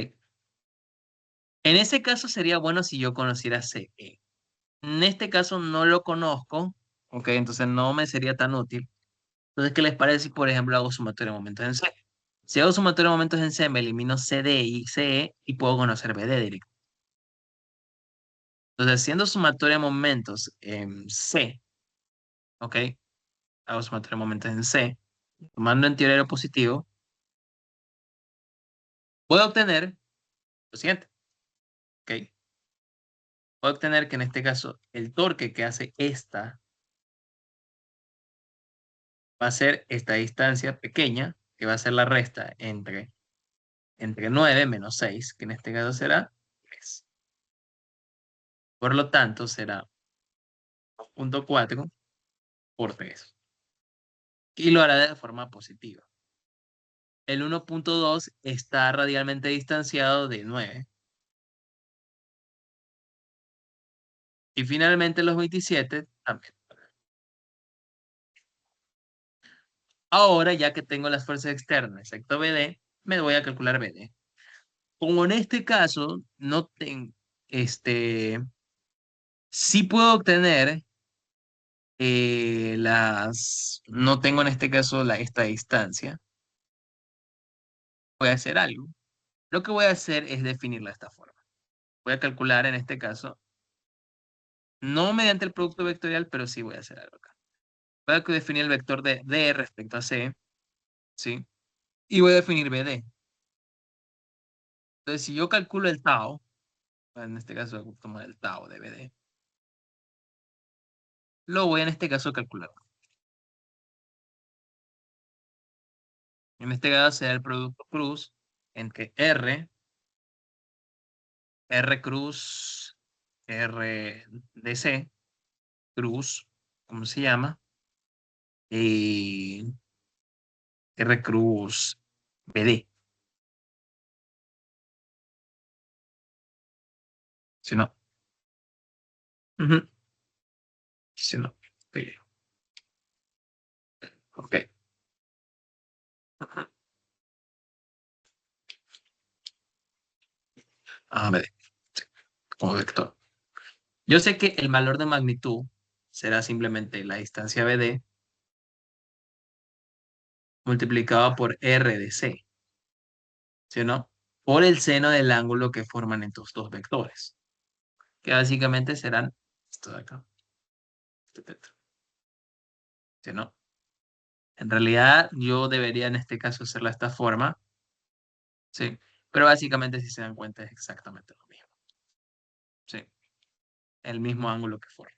Speaker 1: En ese caso sería bueno si yo conociera CE. En este caso no lo conozco, ¿ok? Entonces no me sería tan útil. Entonces, ¿qué les parece si, por ejemplo, hago sumatoria de momentos en C? Si hago sumatoria de momentos en C, me elimino CD y CE y puedo conocer BD directo. Entonces, haciendo sumatoria de momentos en C, ¿ok? Hago sumatoria de momentos en C, tomando en teoría lo positivo, puedo obtener lo siguiente, ¿ok? Puedo obtener que en este caso el torque que hace esta va a ser esta distancia pequeña, que va a ser la resta entre 9 menos 6, que en este caso será 3. Por lo tanto, será 2.4 por 3. Y lo hará de forma positiva. El 1.2 está radialmente distanciado de 9. Y finalmente los 27 también. Ahora, ya que tengo las fuerzas externas, excepto BD, me voy a calcular BD. Como en este caso, no tengo, sí puedo obtener no tengo en este caso esta distancia, voy a hacer algo. Lo que voy a hacer es definirla de esta forma. Voy a calcular en este caso, no mediante el producto vectorial, pero sí voy a hacer algo acá. Voy a definir el vector de D respecto a C, ¿sí? Y voy a definir BD. Entonces, si yo calculo el tau, En este caso, voy a tomar el tau de BD. Lo voy en este caso a calcular. En este caso será el producto cruz entre R cruz, RDC, cruz, ¿cómo se llama? Y R cruz BD. Si no, ujú, si no, ok. Ok. Ujú. Ah, BD, como vector. Yo sé que el valor de magnitud será simplemente la distancia BD multiplicado por R de C, ¿sí o no? Por el seno del ángulo que forman estos dos vectores, que básicamente serán esto de acá, este vector, ¿sí o no? En realidad yo debería en este caso hacerla de esta forma, ¿sí? Pero básicamente si se dan cuenta es exactamente lo mismo, ¿sí? El mismo ángulo que forman.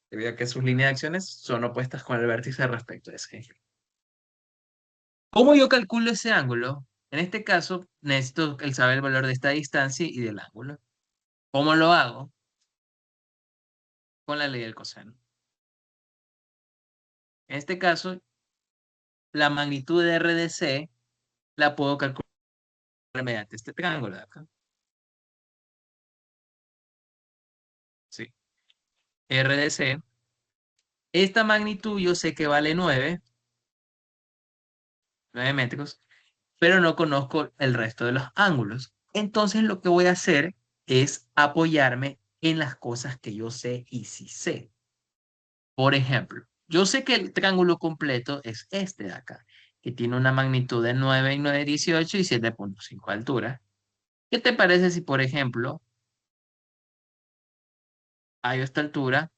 Speaker 1: Debido a que sus líneas de acciones son opuestas con el vértice respecto a ese eje. ¿Cómo yo calculo ese ángulo? En este caso, necesito el saber el valor de esta distancia y del ángulo. ¿Cómo lo hago? Con la ley del coseno. En este caso, la magnitud de R de C la puedo calcular mediante este triángulo de acá. Sí. R de C. Esta magnitud yo sé que vale 9 metros, pero no conozco el resto de los ángulos. Entonces lo que voy a hacer es apoyarme en las cosas que yo sé y sí sé. Por ejemplo, yo sé que el triángulo completo es este de acá, que tiene una magnitud de 9 y 9,18 y 7,5 de altura. ¿Qué te parece si, por ejemplo, a esta altura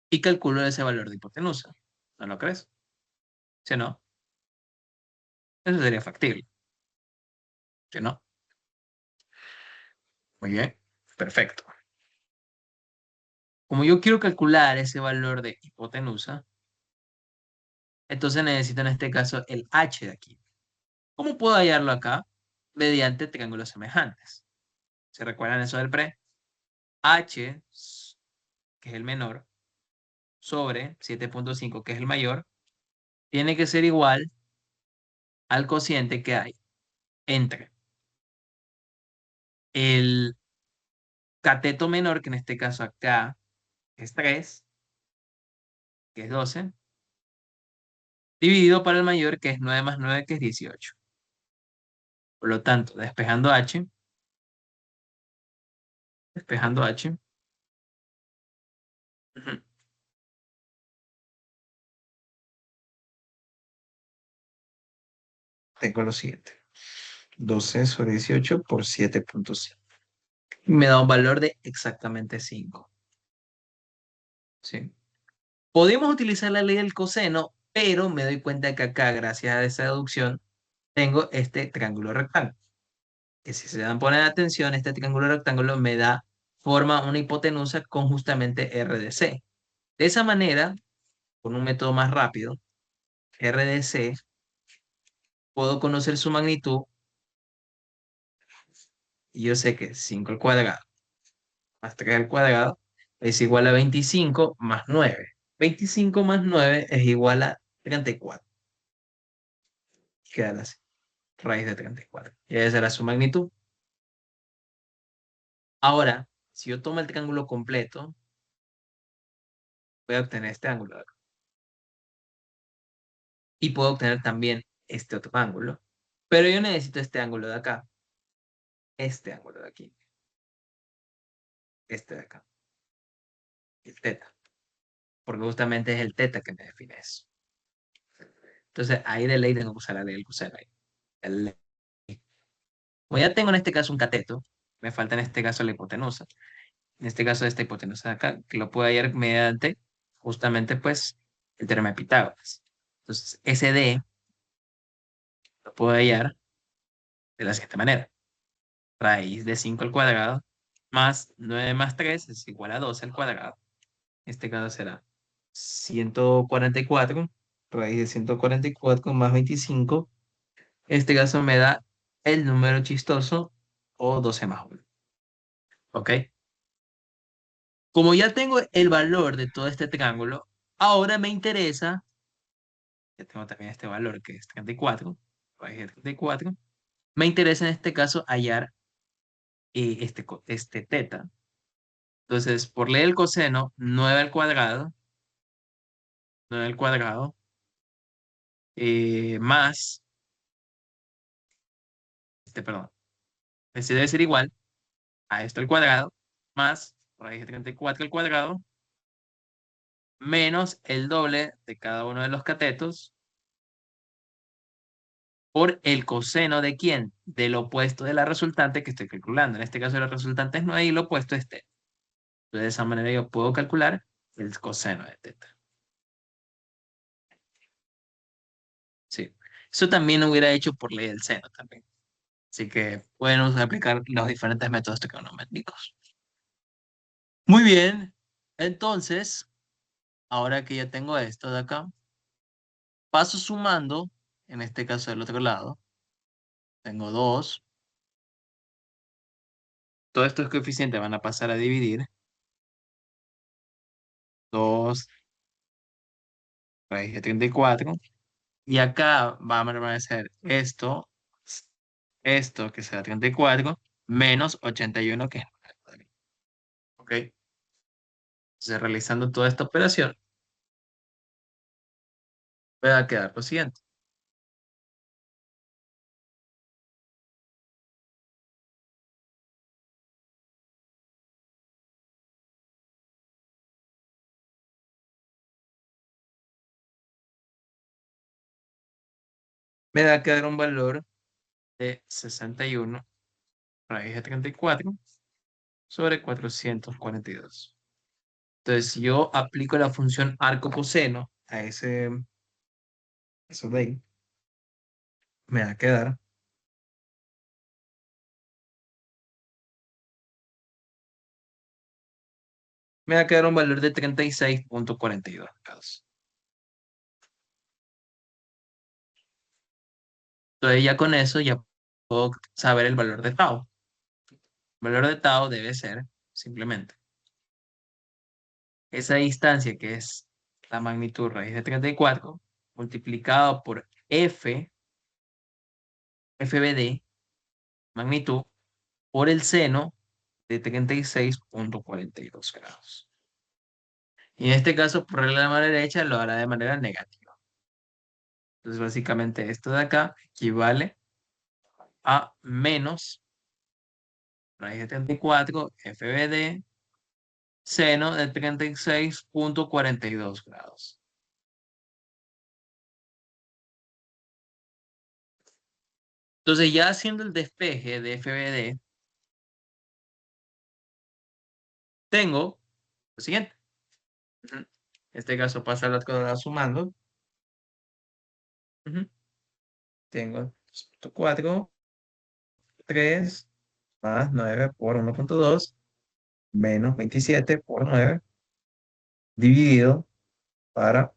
Speaker 1: y calculo ese valor de hipotenusa? ¿No lo crees? ¿Sí o no? Eso sería factible. ¿Sí o no? Muy bien. Perfecto. Como yo quiero calcular ese valor de hipotenusa, entonces necesito en este caso el h de aquí. ¿Cómo puedo hallarlo acá? Mediante triángulos semejantes. ¿Se recuerdan eso del pre? H, que es el menor, sobre 7,5, que es el mayor, tiene que ser igual al cociente que hay entre el cateto menor, que en este caso acá es 3, que es 12, dividido para el mayor, que es 9 más 9, que es 18. Por lo tanto, despejando H, ujú, tengo lo siguiente. 12 sobre 18 por 7,5. Me da un valor de exactamente 5. ¿Sí? Podemos utilizar la ley del coseno, pero me doy cuenta que acá, gracias a esa deducción, tengo este triángulo rectángulo. Que si se dan poner atención, este triángulo rectángulo me da forma una hipotenusa con justamente R de C. De esa manera, con un método más rápido, R de C, puedo conocer su magnitud y yo sé que 5 al cuadrado más 3 al cuadrado es igual a 25 más 9. 25 más 9 es igual a 34. Queda así, raíz de 34. Y esa será su magnitud. Ahora, si yo tomo el triángulo completo, voy a obtener este ángulo de acá. Y puedo obtener también este otro ángulo. Pero yo necesito este ángulo de acá, este ángulo de aquí, este de acá, el teta. Porque justamente es el teta que me define eso. Entonces, ahí de ley tengo que usar la ley del coseno. El- Como ya tengo en este caso un cateto, me falta en este caso la hipotenusa. En este caso, esta hipotenusa de acá, que lo puedo hallar mediante justamente pues el teorema de Pitágoras. Entonces, SD lo puedo hallar de la siguiente manera. Raíz de 5 al cuadrado más 9 más 3 es igual a 12 al cuadrado. En este caso será 144, raíz de 144 más 25. Este caso me da el número chistoso o 12 más 1. ¿Ok? Como ya tengo el valor de todo este triángulo, ahora me interesa, ya tengo también este valor que es 34, raíz de 34, me interesa en este caso hallar este teta. Entonces, por ley del coseno, 9 al cuadrado, 9 al cuadrado, más, perdón, este debe ser igual a esto al cuadrado, más raíz de 34 al cuadrado, menos el doble de cada uno de los catetos, por el coseno de quién, del opuesto de la resultante que estoy calculando. En este caso, la resultante es 9 y el opuesto es teta. Entonces, de esa manera yo puedo calcular el coseno de teta. Sí. Eso también lo hubiera hecho por ley del seno también. Así que pueden aplicar los diferentes métodos trigonométricos. Muy bien. Entonces, ahora que ya tengo esto de acá, paso sumando, en este caso del otro lado, tengo 2. Todos estos coeficientes van a pasar a dividir. 2 raíz de 34. Y acá va a permanecer esto que será 34, menos 81 que es 9. ¿Ok? Entonces, realizando toda esta operación, me va a quedar lo siguiente. Me va a quedar un valor de 61 raíz de 34 sobre 442. Entonces, si yo aplico la función arco coseno a eso de ahí, me va a quedar, un valor de 36,42 grados. Entonces, ya con eso ya puedo saber el valor de tau. El valor de tau debe ser simplemente esa distancia que es la magnitud raíz de 34 multiplicado por FBD, magnitud, por el seno de 36,42 grados. Y en este caso, por regla de la mano derecha, lo hará de manera negativa. Entonces, básicamente esto de acá equivale a menos raíz de 34 FBD seno de 36,42 grados. Entonces, ya haciendo el despeje de FBD, tengo lo siguiente. Ujú. En este caso pasa la cuadrada sumando. Ujú. Tengo 4, 3 más 9 por 1,2 menos 27 por 9 dividido para...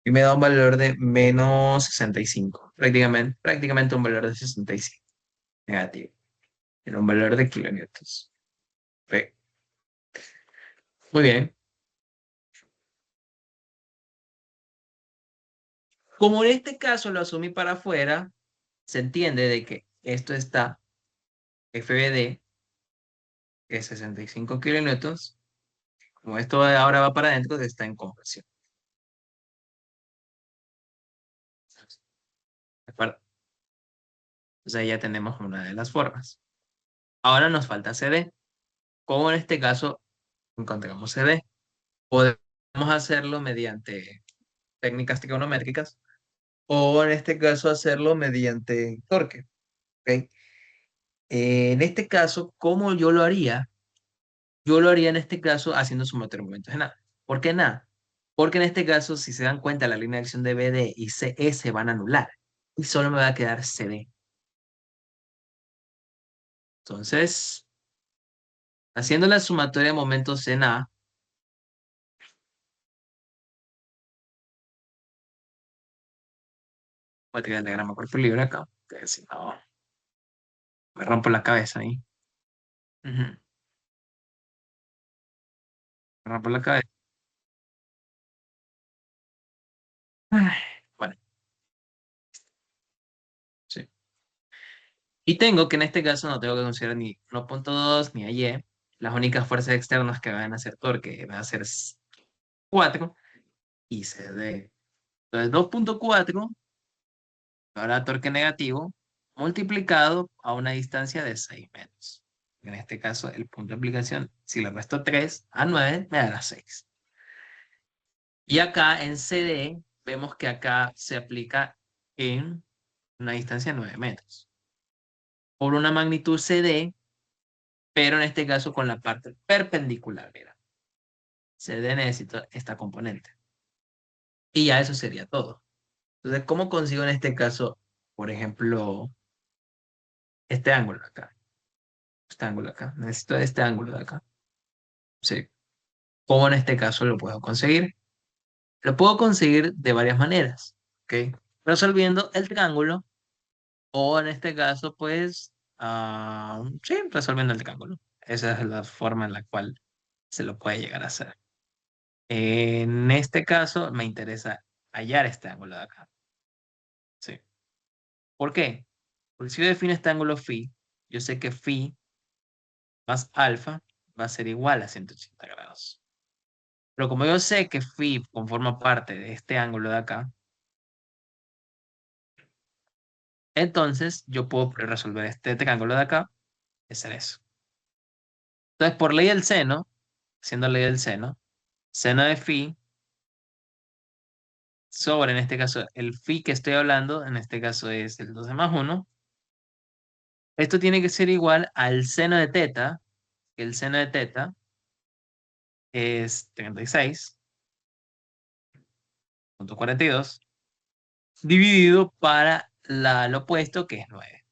Speaker 1: Y me da un valor de menos 65. Prácticamente un valor de 65. Negativo. Era un valor de kilonewtons. Ok. Muy bien. Como en este caso lo asumí para afuera, se entiende de que esto está FBD, que es 65 kilonewtons. Como esto ahora va para adentro, está en conversión. ¿De acuerdo? Entonces ahí ya tenemos una de las formas. Ahora nos falta CD. Como en este caso encontramos CD, podemos hacerlo mediante técnicas trigonométricas o en este caso hacerlo mediante torque. ¿Ok? En este caso, ¿cómo yo lo haría? Yo lo haría en este caso haciendo sumatorio de momentos en A. ¿Por qué en A? Porque en este caso, si se dan cuenta, la línea de acción de BD y CE se van a anular. Y solo me va a quedar CD. Entonces, haciendo la sumatoria de momentos en A, voy a tirar el diagrama cuerpo libre acá, que si no, me rompo la cabeza ahí. Ujú, me rompo la cabeza. Ay, bueno, sí. Y tengo que en este caso no tengo que considerar ni 1.2 ni a Y. Las únicas fuerzas externas que van a ser torque van a ser 4 y CD. Entonces 2.4 ahora torque negativo multiplicado a una distancia de 6 metros. En este caso, el punto de aplicación, si le resto 3 a 9, me dará 6. Y acá en CD, vemos que acá se aplica en una distancia de 9 metros. Por una magnitud CD, pero en este caso con la parte perpendicular. Mira, CD necesito esta componente. Y ya eso sería todo. Entonces, ¿cómo consigo en este caso, por ejemplo, este ángulo acá? Este ángulo acá. Necesito este ángulo de acá. Sí. ¿Cómo en este caso lo puedo conseguir? Lo puedo conseguir de varias maneras. ¿Ok? Resolviendo el triángulo o en este caso, pues, sí, resolviendo el triángulo. Esa es la forma en la cual se lo puede llegar a hacer. En este caso, me interesa hallar este ángulo de acá. Sí. ¿Por qué? Porque si yo defino este ángulo phi, yo sé que phi más alfa va a ser igual a 180 grados. Pero como yo sé que phi conforma parte de este ángulo de acá, entonces yo puedo resolver este triángulo de acá, es hacer eso. Entonces, por ley del seno, siendo ley del seno de phi sobre, en este caso, el phi que estoy hablando, en este caso es el 12 más 1, esto tiene que ser igual al seno de teta, que el seno de teta es 36.42 dividido para lo opuesto, que es 9.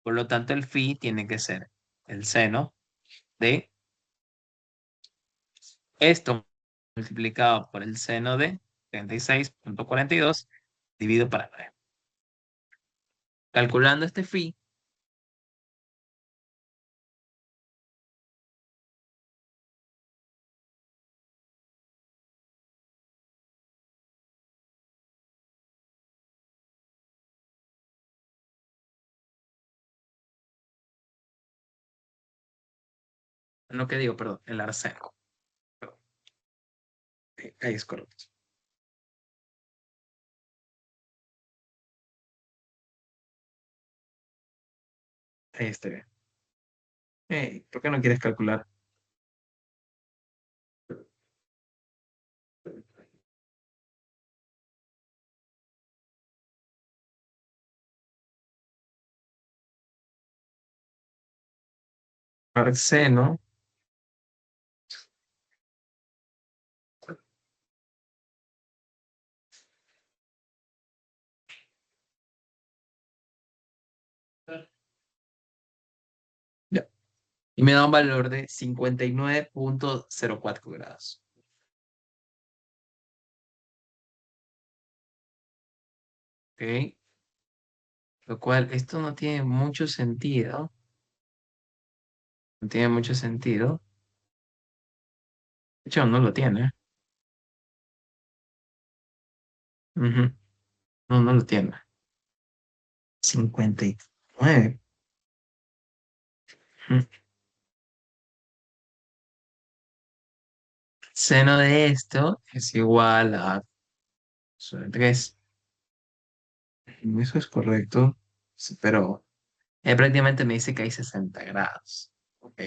Speaker 1: Por lo tanto, el phi tiene que ser el seno de esto multiplicado por el seno de 36.42 dividido para 9. Calculando este phi, no que digo, perdón, el arsénico. Perdón, ahí es correcto. Ahí está bien. ¿Por qué no quieres calcular? Arseno. Ya. Y me da un valor de 59.04 grados. ¿Ok? Lo cual, esto no tiene mucho sentido. No tiene mucho sentido. De hecho, no lo tiene. Ujú. No, no lo tiene. 59. Ujú. Seno de esto es igual a sobre 3. Eso es correcto. Sí, pero prácticamente me dice que hay 60 grados. Ok.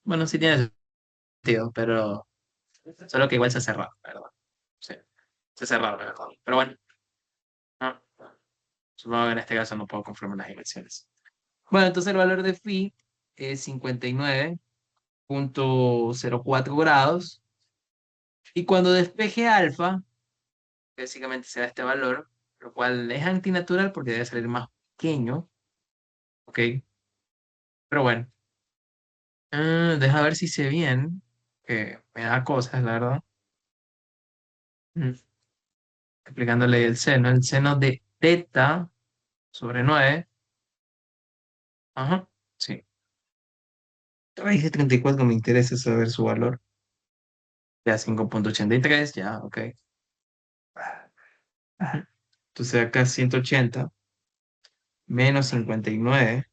Speaker 1: Bueno, sí tiene sentido, pero solo que igual se hace raro, ¿verdad? Sí, se hace raro, ¿verdad? Pero bueno, no, supongo que en este caso no puedo confirmar las dimensiones. Bueno, entonces el valor de phi es 59. 0.04 grados. Y cuando despeje alfa, básicamente será este valor, lo cual es antinatural porque debe salir más pequeño, ¿ok? Pero bueno, deja ver si sé bien, que me da cosas, la verdad. Mm, Aplicándole el seno de teta sobre 9. Ajá, sí. Raíz de 34 me interesa saber su valor. Ya 5.83 ya, ok. Ajá. Entonces acá 180 menos 59.04.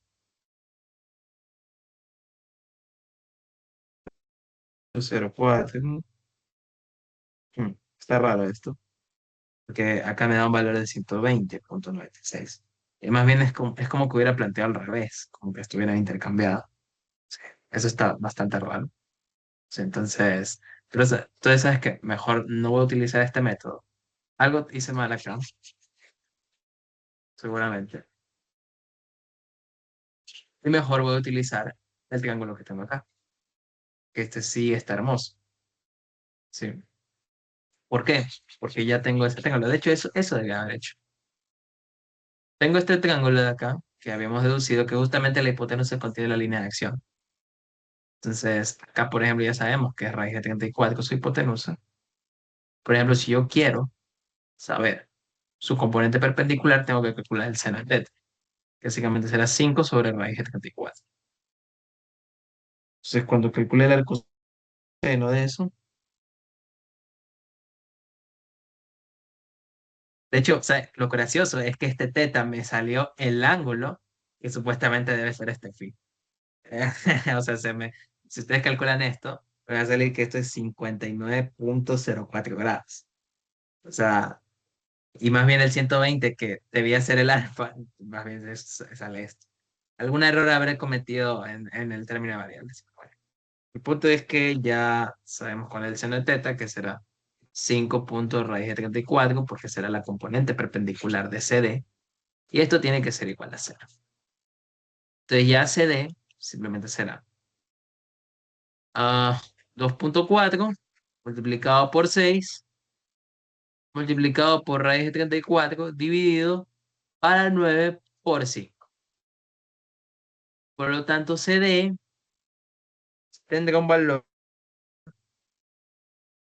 Speaker 1: Está raro esto, porque acá me da un valor de 120.96. Y más bien es como que hubiera planteado al revés, como que estuvieran intercambiados. Sí, eso está bastante raro. Sí, entonces sabes que mejor no voy a utilizar este método. Algo hice mal acá, seguramente. Y mejor voy a utilizar el triángulo que tengo acá, que este sí está hermoso. Sí. ¿Por qué? Porque ya tengo ese triángulo. De hecho, eso debía haber hecho. Tengo este triángulo de acá, que habíamos deducido que justamente la hipotenusa contiene la línea de acción. Entonces, acá, por ejemplo, ya sabemos que es raíz de 34 su hipotenusa. Por ejemplo, si yo quiero saber su componente perpendicular, tengo que calcular el seno de teta, que básicamente será 5 sobre raíz de 34. Entonces, cuando calcule el arcoseno de eso, de hecho, o sea, lo gracioso es que este teta me salió el ángulo que supuestamente debe ser este phi. O sea, si ustedes calculan esto, me va a salir que esto es 59.04 grados. O sea, y más bien el 120 que debía ser el alfa, más bien sale esto. Algún error habré cometido en el término de variables. Bueno, el punto es que ya sabemos cuál es el seno de teta, que será 5 puntos raíz de 34, porque será la componente perpendicular de CD, y esto tiene que ser igual a cero. Entonces ya CD simplemente será 2.4 multiplicado por 6 multiplicado por raíz de 34 dividido para 9 por 5. Por lo tanto, CD tendrá un valor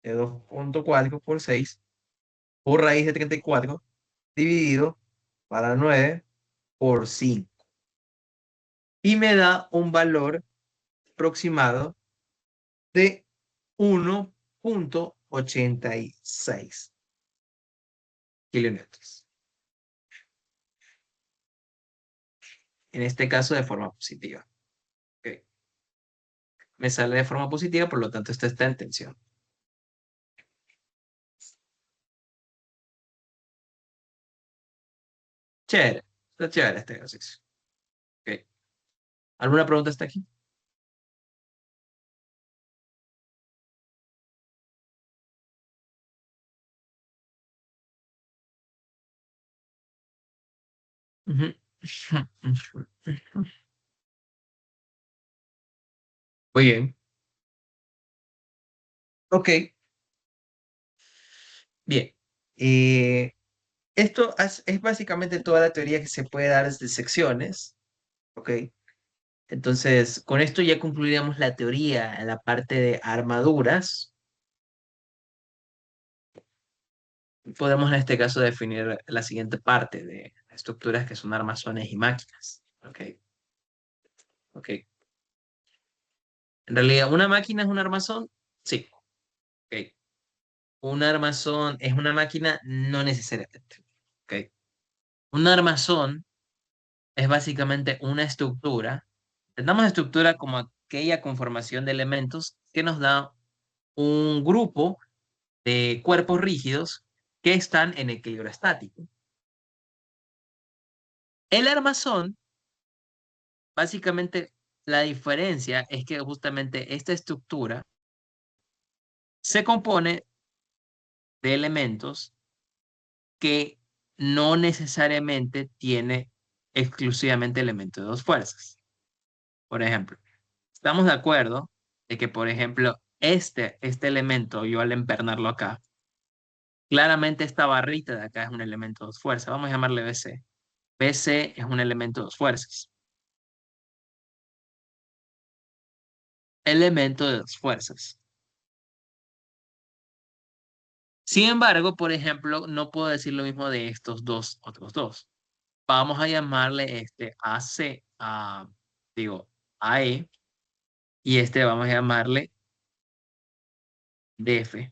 Speaker 1: de 2.4 por 6 por raíz de 34 dividido para 9 por 5. Y me da un valor aproximado de 1.86 kilonewtons. En este caso de forma positiva. ¿Ok? Me sale de forma positiva, por lo tanto esto está en tensión. Chévere, está chévere este ejercicio. ¿Ok? ¿Alguna pregunta hasta aquí? Ujú. Muy bien. Ok, bien. Eh, Esto es básicamente toda la teoría que se puede dar desde secciones. ¿Ok? Entonces, con esto ya concluiríamos la teoría en la parte de armaduras. Podemos en este caso definir la siguiente parte de estructuras que son armazones y máquinas. ¿Ok? Ok. En realidad, ¿una máquina es un armazón? Sí. Ok. ¿Un armazón es una máquina? No necesariamente. ¿Ok? Un armazón es básicamente una estructura. Entendamos estructura como aquella conformación de elementos que nos da un grupo de cuerpos rígidos que están en equilibrio estático. El armazón, básicamente, la diferencia es que justamente esta estructura se compone de elementos que no necesariamente tiene exclusivamente elementos de dos fuerzas. Por ejemplo, estamos de acuerdo de que, por ejemplo, este elemento, yo al empernarlo acá, claramente esta barrita de acá es un elemento de dos fuerzas. Vamos a llamarle BC. BC es un elemento de dos fuerzas. Elemento de dos fuerzas. Sin embargo, por ejemplo, no puedo decir lo mismo de estos dos otros dos. Vamos a llamarle este AC, digo, AE, y este vamos a llamarle DF.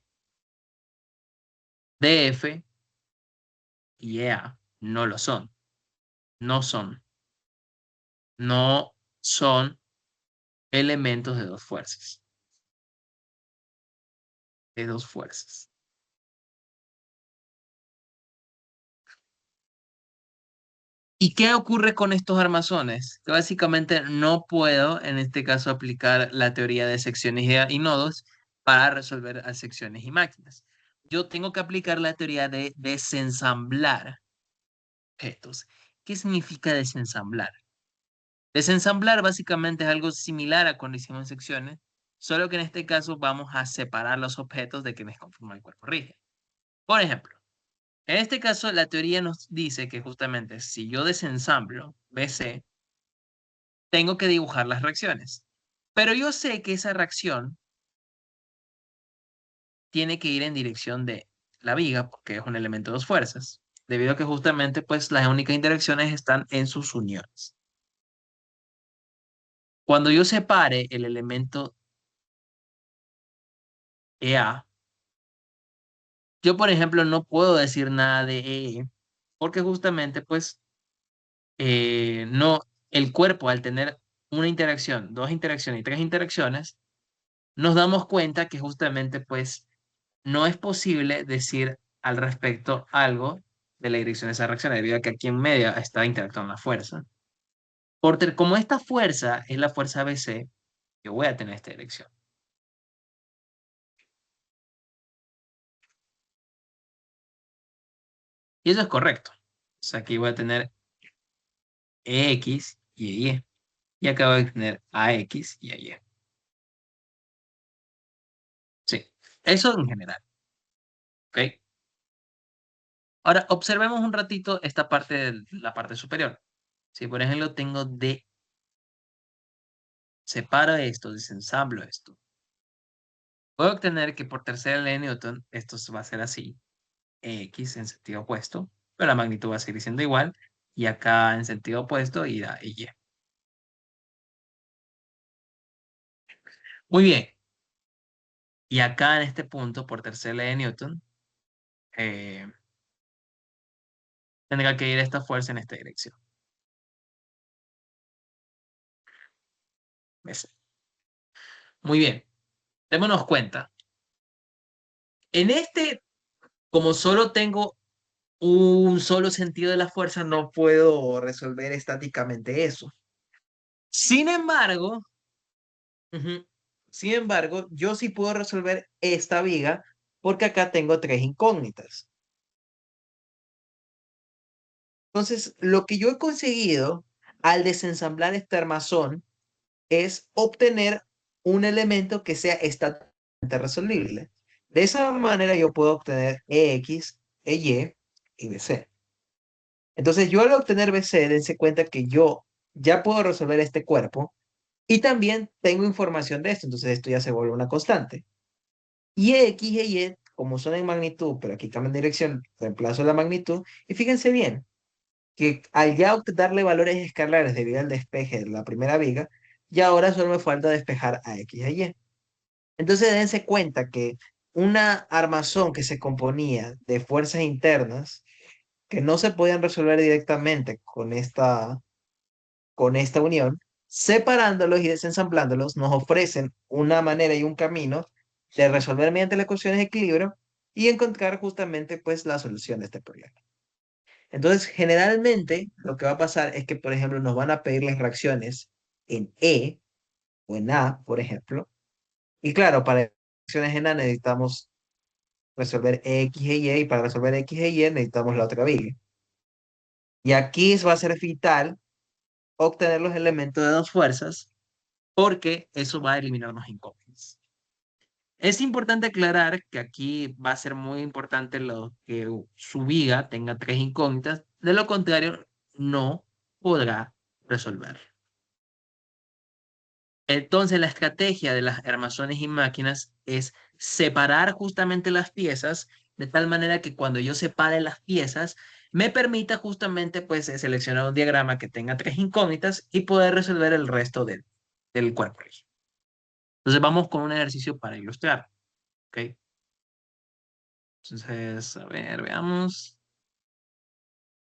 Speaker 1: DF y EA no lo son. No son. No son elementos de dos fuerzas. De dos fuerzas. ¿Y qué ocurre con estos armazones? Que básicamente no puedo, en este caso, aplicar la teoría de secciones y nodos para resolver a secciones y máquinas. Yo tengo que aplicar la teoría de desensamblar objetos. ¿Qué significa desensamblar? Desensamblar básicamente es algo similar a cuando hicimos secciones, solo que en este caso vamos a separar los objetos de quienes conforman el cuerpo rígido. Por ejemplo, en este caso la teoría nos dice que justamente si yo desensamblo BC, tengo que dibujar las reacciones. Pero yo sé que esa reacción tiene que ir en dirección de la viga, porque es un elemento de dos fuerzas, debido a que justamente pues las únicas interacciones están en sus uniones. Cuando yo separe el elemento EA, yo por ejemplo no puedo decir nada de EE, porque justamente pues no, el cuerpo al tener una interacción, dos interacciones y tres interacciones, nos damos cuenta que justamente pues no es posible decir al respecto algo de la dirección de esa reacción, debido a que aquí en medio está interactuando la fuerza. Como esta fuerza es la fuerza BC, yo voy a tener esta dirección. Y eso es correcto. O sea, aquí voy a tener EX y EY. Y acá voy a tener AX y AY. Sí, eso en general. ¿Ok? Ahora, observemos un ratito esta parte de la parte superior. Si por ejemplo tengo D, separo esto, desensamblo esto. Puedo obtener que por tercera ley de Newton esto va a ser así, X en sentido opuesto, pero la magnitud va a seguir siendo igual, y acá en sentido opuesto irá Y. Muy bien, y acá en este punto, por tercera ley de Newton, eh, tendrá que ir esta fuerza en esta dirección. ¿Ves? Muy bien, démonos cuenta. En este, como solo tengo un solo sentido de la fuerza, no puedo resolver estáticamente eso. Sin embargo, ujú, sin embargo, yo sí puedo resolver esta viga porque acá tengo tres incógnitas. Entonces, lo que yo he conseguido al desensamblar este armazón es obtener un elemento que sea estáticamente resolvible. De esa manera yo puedo obtener EX, EY y BC. Entonces, yo al obtener BC, dense cuenta que yo ya puedo resolver este cuerpo y también tengo información de esto, entonces esto ya se vuelve una constante. Y X e Y, como son en magnitud, pero aquí cambian de dirección, reemplazo la magnitud. Y fíjense bien, que al ya darle valores escalares debido al despeje de la primera viga, ya ahora solo me falta despejar a X e Y. Entonces dense cuenta que una armazón que se componía de fuerzas internas que no se podían resolver directamente con esta unión, separándolos y desensamblándolos, nos ofrecen una manera y un camino de resolver mediante las ecuaciones de equilibrio y encontrar justamente pues la solución de este problema. Entonces, generalmente lo que va a pasar es que, por ejemplo, nos van a pedir las reacciones en E o en A, por ejemplo. Y claro, para reacciones en A necesitamos resolver X e Y, y para resolver X e Y necesitamos la otra viga. Y aquí va a ser vital obtener los elementos de dos fuerzas porque eso va a eliminarnos incógnitas. Es importante aclarar que aquí va a ser muy importante lo que su viga tenga tres incógnitas, de lo contrario, no podrá resolver. Entonces, la estrategia de las armazones y máquinas es separar justamente las piezas de tal manera que cuando yo separe las piezas, me permita justamente pues seleccionar un diagrama que tenga tres incógnitas y poder resolver el resto del cuerpo. Entonces, vamos con un ejercicio para ilustrar. ¿Ok? Entonces, a ver, veamos.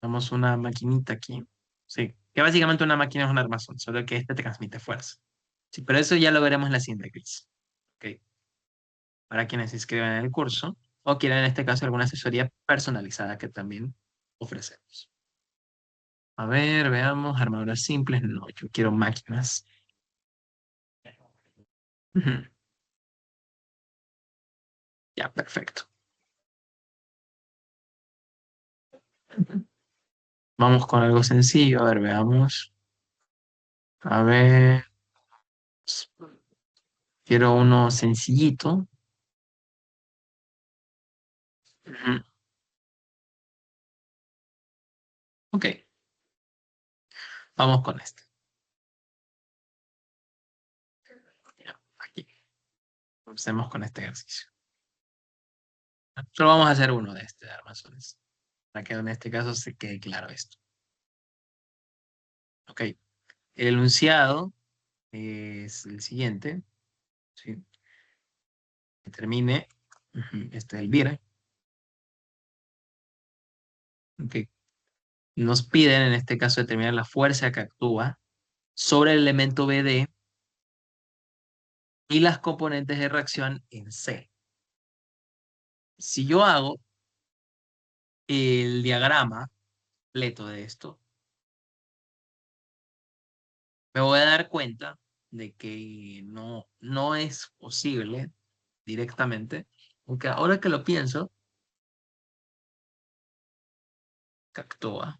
Speaker 1: Vamos una maquinita aquí. Sí, que básicamente una máquina es un armazón, solo que este transmite fuerza. Sí, pero eso ya lo veremos en la siguiente quiz. Ok, para quienes se inscriban en el curso o quieran en este caso alguna asesoría personalizada que también ofrecemos. A ver, veamos, armaduras simples. No, yo quiero máquinas. Ujú. Ya, perfecto. Vamos con algo sencillo. A ver, veamos. A ver, quiero uno sencillito. Ujú. Ok, vamos con este. Ya, aquí. Empecemos con este ejercicio. Solo vamos a hacer uno de este de armazones, para que en este caso se quede claro esto. Ok, el enunciado es el siguiente, ¿sí? Que termine, este es el vira, ok. Nos piden en este caso determinar la fuerza que actúa sobre el elemento BD y las componentes de reacción en C. Si yo hago el diagrama completo de esto, me voy a dar cuenta de que no es posible directamente, aunque ahora que lo pienso, que actúa.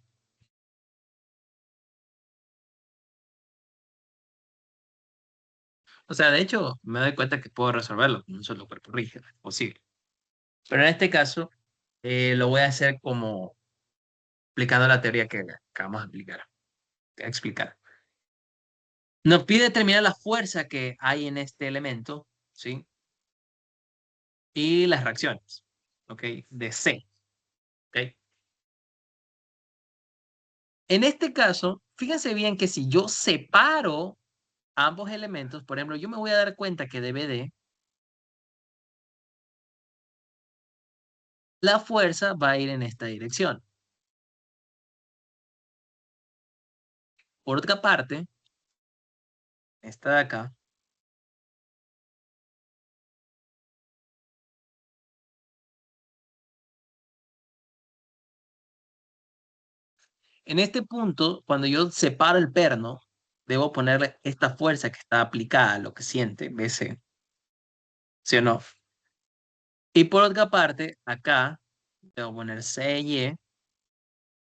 Speaker 1: O sea, de hecho, me doy cuenta que puedo resolverlo con un solo cuerpo rígido, es posible. Pero en este caso, lo voy a hacer como explicando la teoría que acabamos de explicar. Nos pide determinar la fuerza que hay en este elemento, ¿sí? Y las reacciones, ¿ok? De C, ¿ok? En este caso, fíjense bien que si yo separo ambos elementos, por ejemplo, yo me voy a dar cuenta que de BD, la fuerza va a ir en esta dirección. Por otra parte, esta de acá, en este punto, cuando yo separo el perno, debo ponerle esta fuerza que está aplicada a lo que siente, BC, ¿sí o no? Y por otra parte, acá, debo poner CY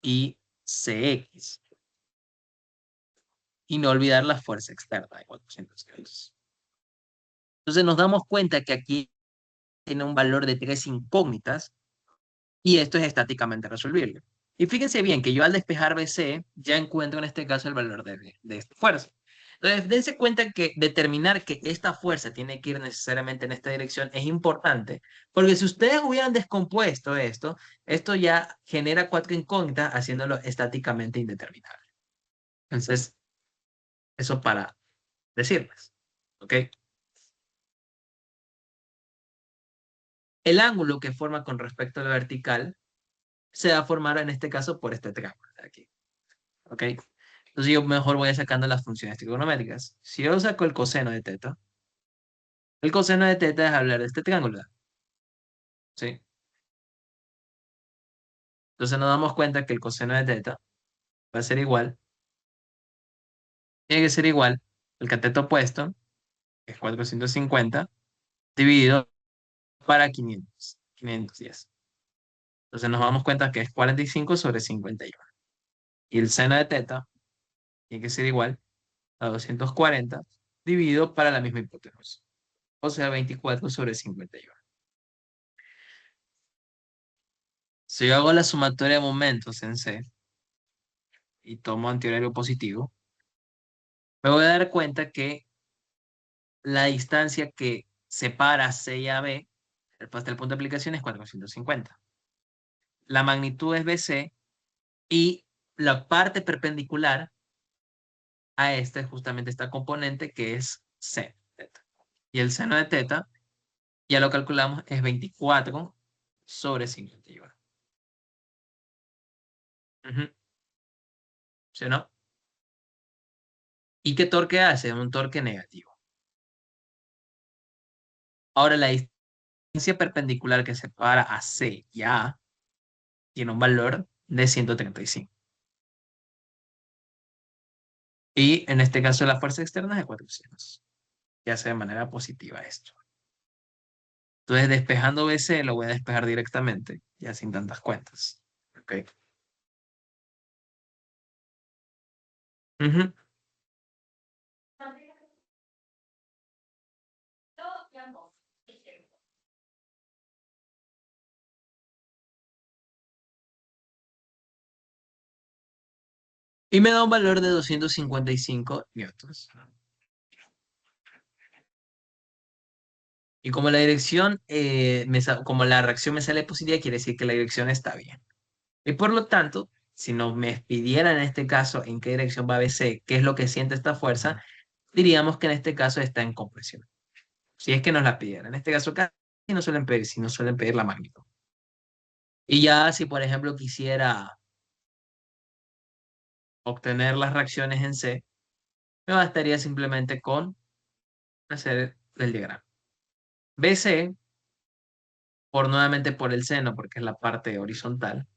Speaker 1: y CX. Y no olvidar la fuerza externa de 400 kilos. Entonces nos damos cuenta que aquí tiene un valor de tres incógnitas y esto es estáticamente resolvible. Y fíjense bien que yo al despejar BC ya encuentro en este caso el valor de esta fuerza. Entonces, dense cuenta que determinar que esta fuerza tiene que ir necesariamente en esta dirección es importante, porque si ustedes hubieran descompuesto esto ya genera cuatro incógnitas haciéndolo estáticamente indeterminable. Entonces, eso para decirles, ¿ok? El ángulo que forma con respecto a la vertical se va a formar en este caso por este triángulo de aquí. ¿Ok? Entonces yo mejor voy sacando las funciones trigonométricas. Si yo saco el coseno de teta, el coseno de teta es hablar de este triángulo. ¿Sí? Entonces nos damos cuenta que el coseno de teta va a ser igual, tiene que ser igual el cateto opuesto, que es 450, dividido para 510. Entonces nos damos cuenta que es 45 sobre 51. Y el seno de teta tiene que ser igual a 240 dividido para la misma hipotenusa. O sea, 24 sobre 51. Si yo hago la sumatoria de momentos en C y tomo antihorario positivo, me voy a dar cuenta que la distancia que separa C y AB hasta el punto de aplicación es 450. La magnitud es BC y la parte perpendicular a esta es justamente esta componente que es C, teta. Y el seno de teta, ya lo calculamos, es 24 sobre 51. Ujú. ¿Sí o no? ¿Y qué torque hace? Un torque negativo. Ahora, la distancia perpendicular que separa a C y a A tiene un valor de 135. Y en este caso la fuerza externa es de 400. Ya hace de manera positiva esto. Entonces, despejando BC, lo voy a despejar directamente, ya sin tantas cuentas. ¿Ok? Ujú. Y me da un valor de 255 newtons. Y como la dirección, como la reacción me sale positiva, quiere decir que la dirección está bien. Y por lo tanto, si nos me pidieran en este caso en qué dirección va BC, qué es lo que siente esta fuerza, diríamos que en este caso está en compresión. Si es que nos la pidieran. En este caso casi no suelen pedir, si no suelen pedir la magnitud. Y ya si por ejemplo quisiera obtener las reacciones en C, me bastaría simplemente con hacer el diagrama. BC, nuevamente por el seno, porque es la parte horizontal,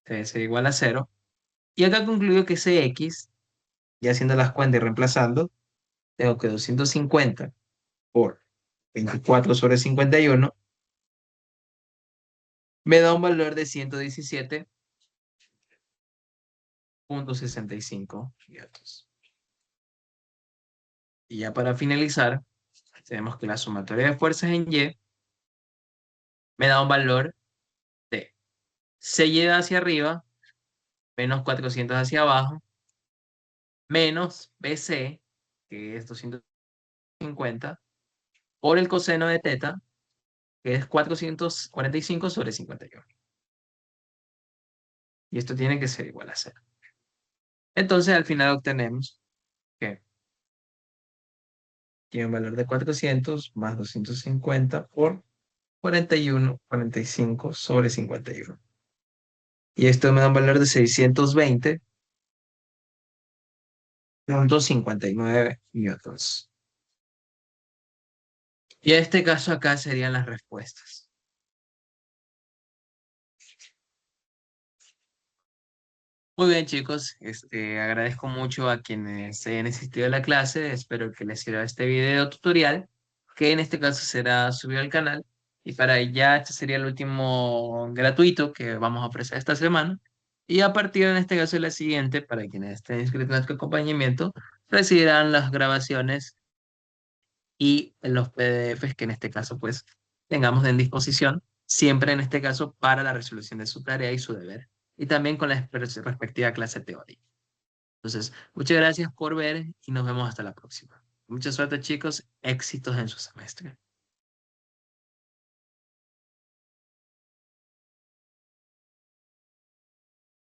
Speaker 1: debe ser igual a cero. Y acá concluyo que CX, ya haciendo las cuentas y reemplazando, tengo que 250 por 24 sobre 51 me da un valor de 117,65 newtons. Y ya para finalizar, tenemos que la sumatoria de fuerzas en Y me da un valor de CY hacia arriba menos 400 hacia abajo menos BC, que es 250, por el coseno de teta, que es 445 sobre 51. Y esto tiene que ser igual a cero. Entonces, al final obtenemos que tiene un valor de 400 más 250 por 41,45 sobre 51. Y esto me da un valor de 620,59 newtons. Y en este caso acá serían las respuestas. Muy bien, chicos. Agradezco mucho a quienes hayan asistido a la clase. Espero que les sirva este video tutorial, que en este caso será subido al canal. Y para ya, este sería el último gratuito que vamos a ofrecer esta semana. Y a partir en este caso de la siguiente, para quienes estén inscritos en nuestro acompañamiento, recibirán las grabaciones y los PDFs que en este caso pues tengamos en disposición, siempre en este caso para la resolución de su tarea y su deber, y también con la respectiva clase teórica. Entonces, muchas gracias por ver y nos vemos hasta la próxima. Mucha suerte chicos, éxitos en su semestre.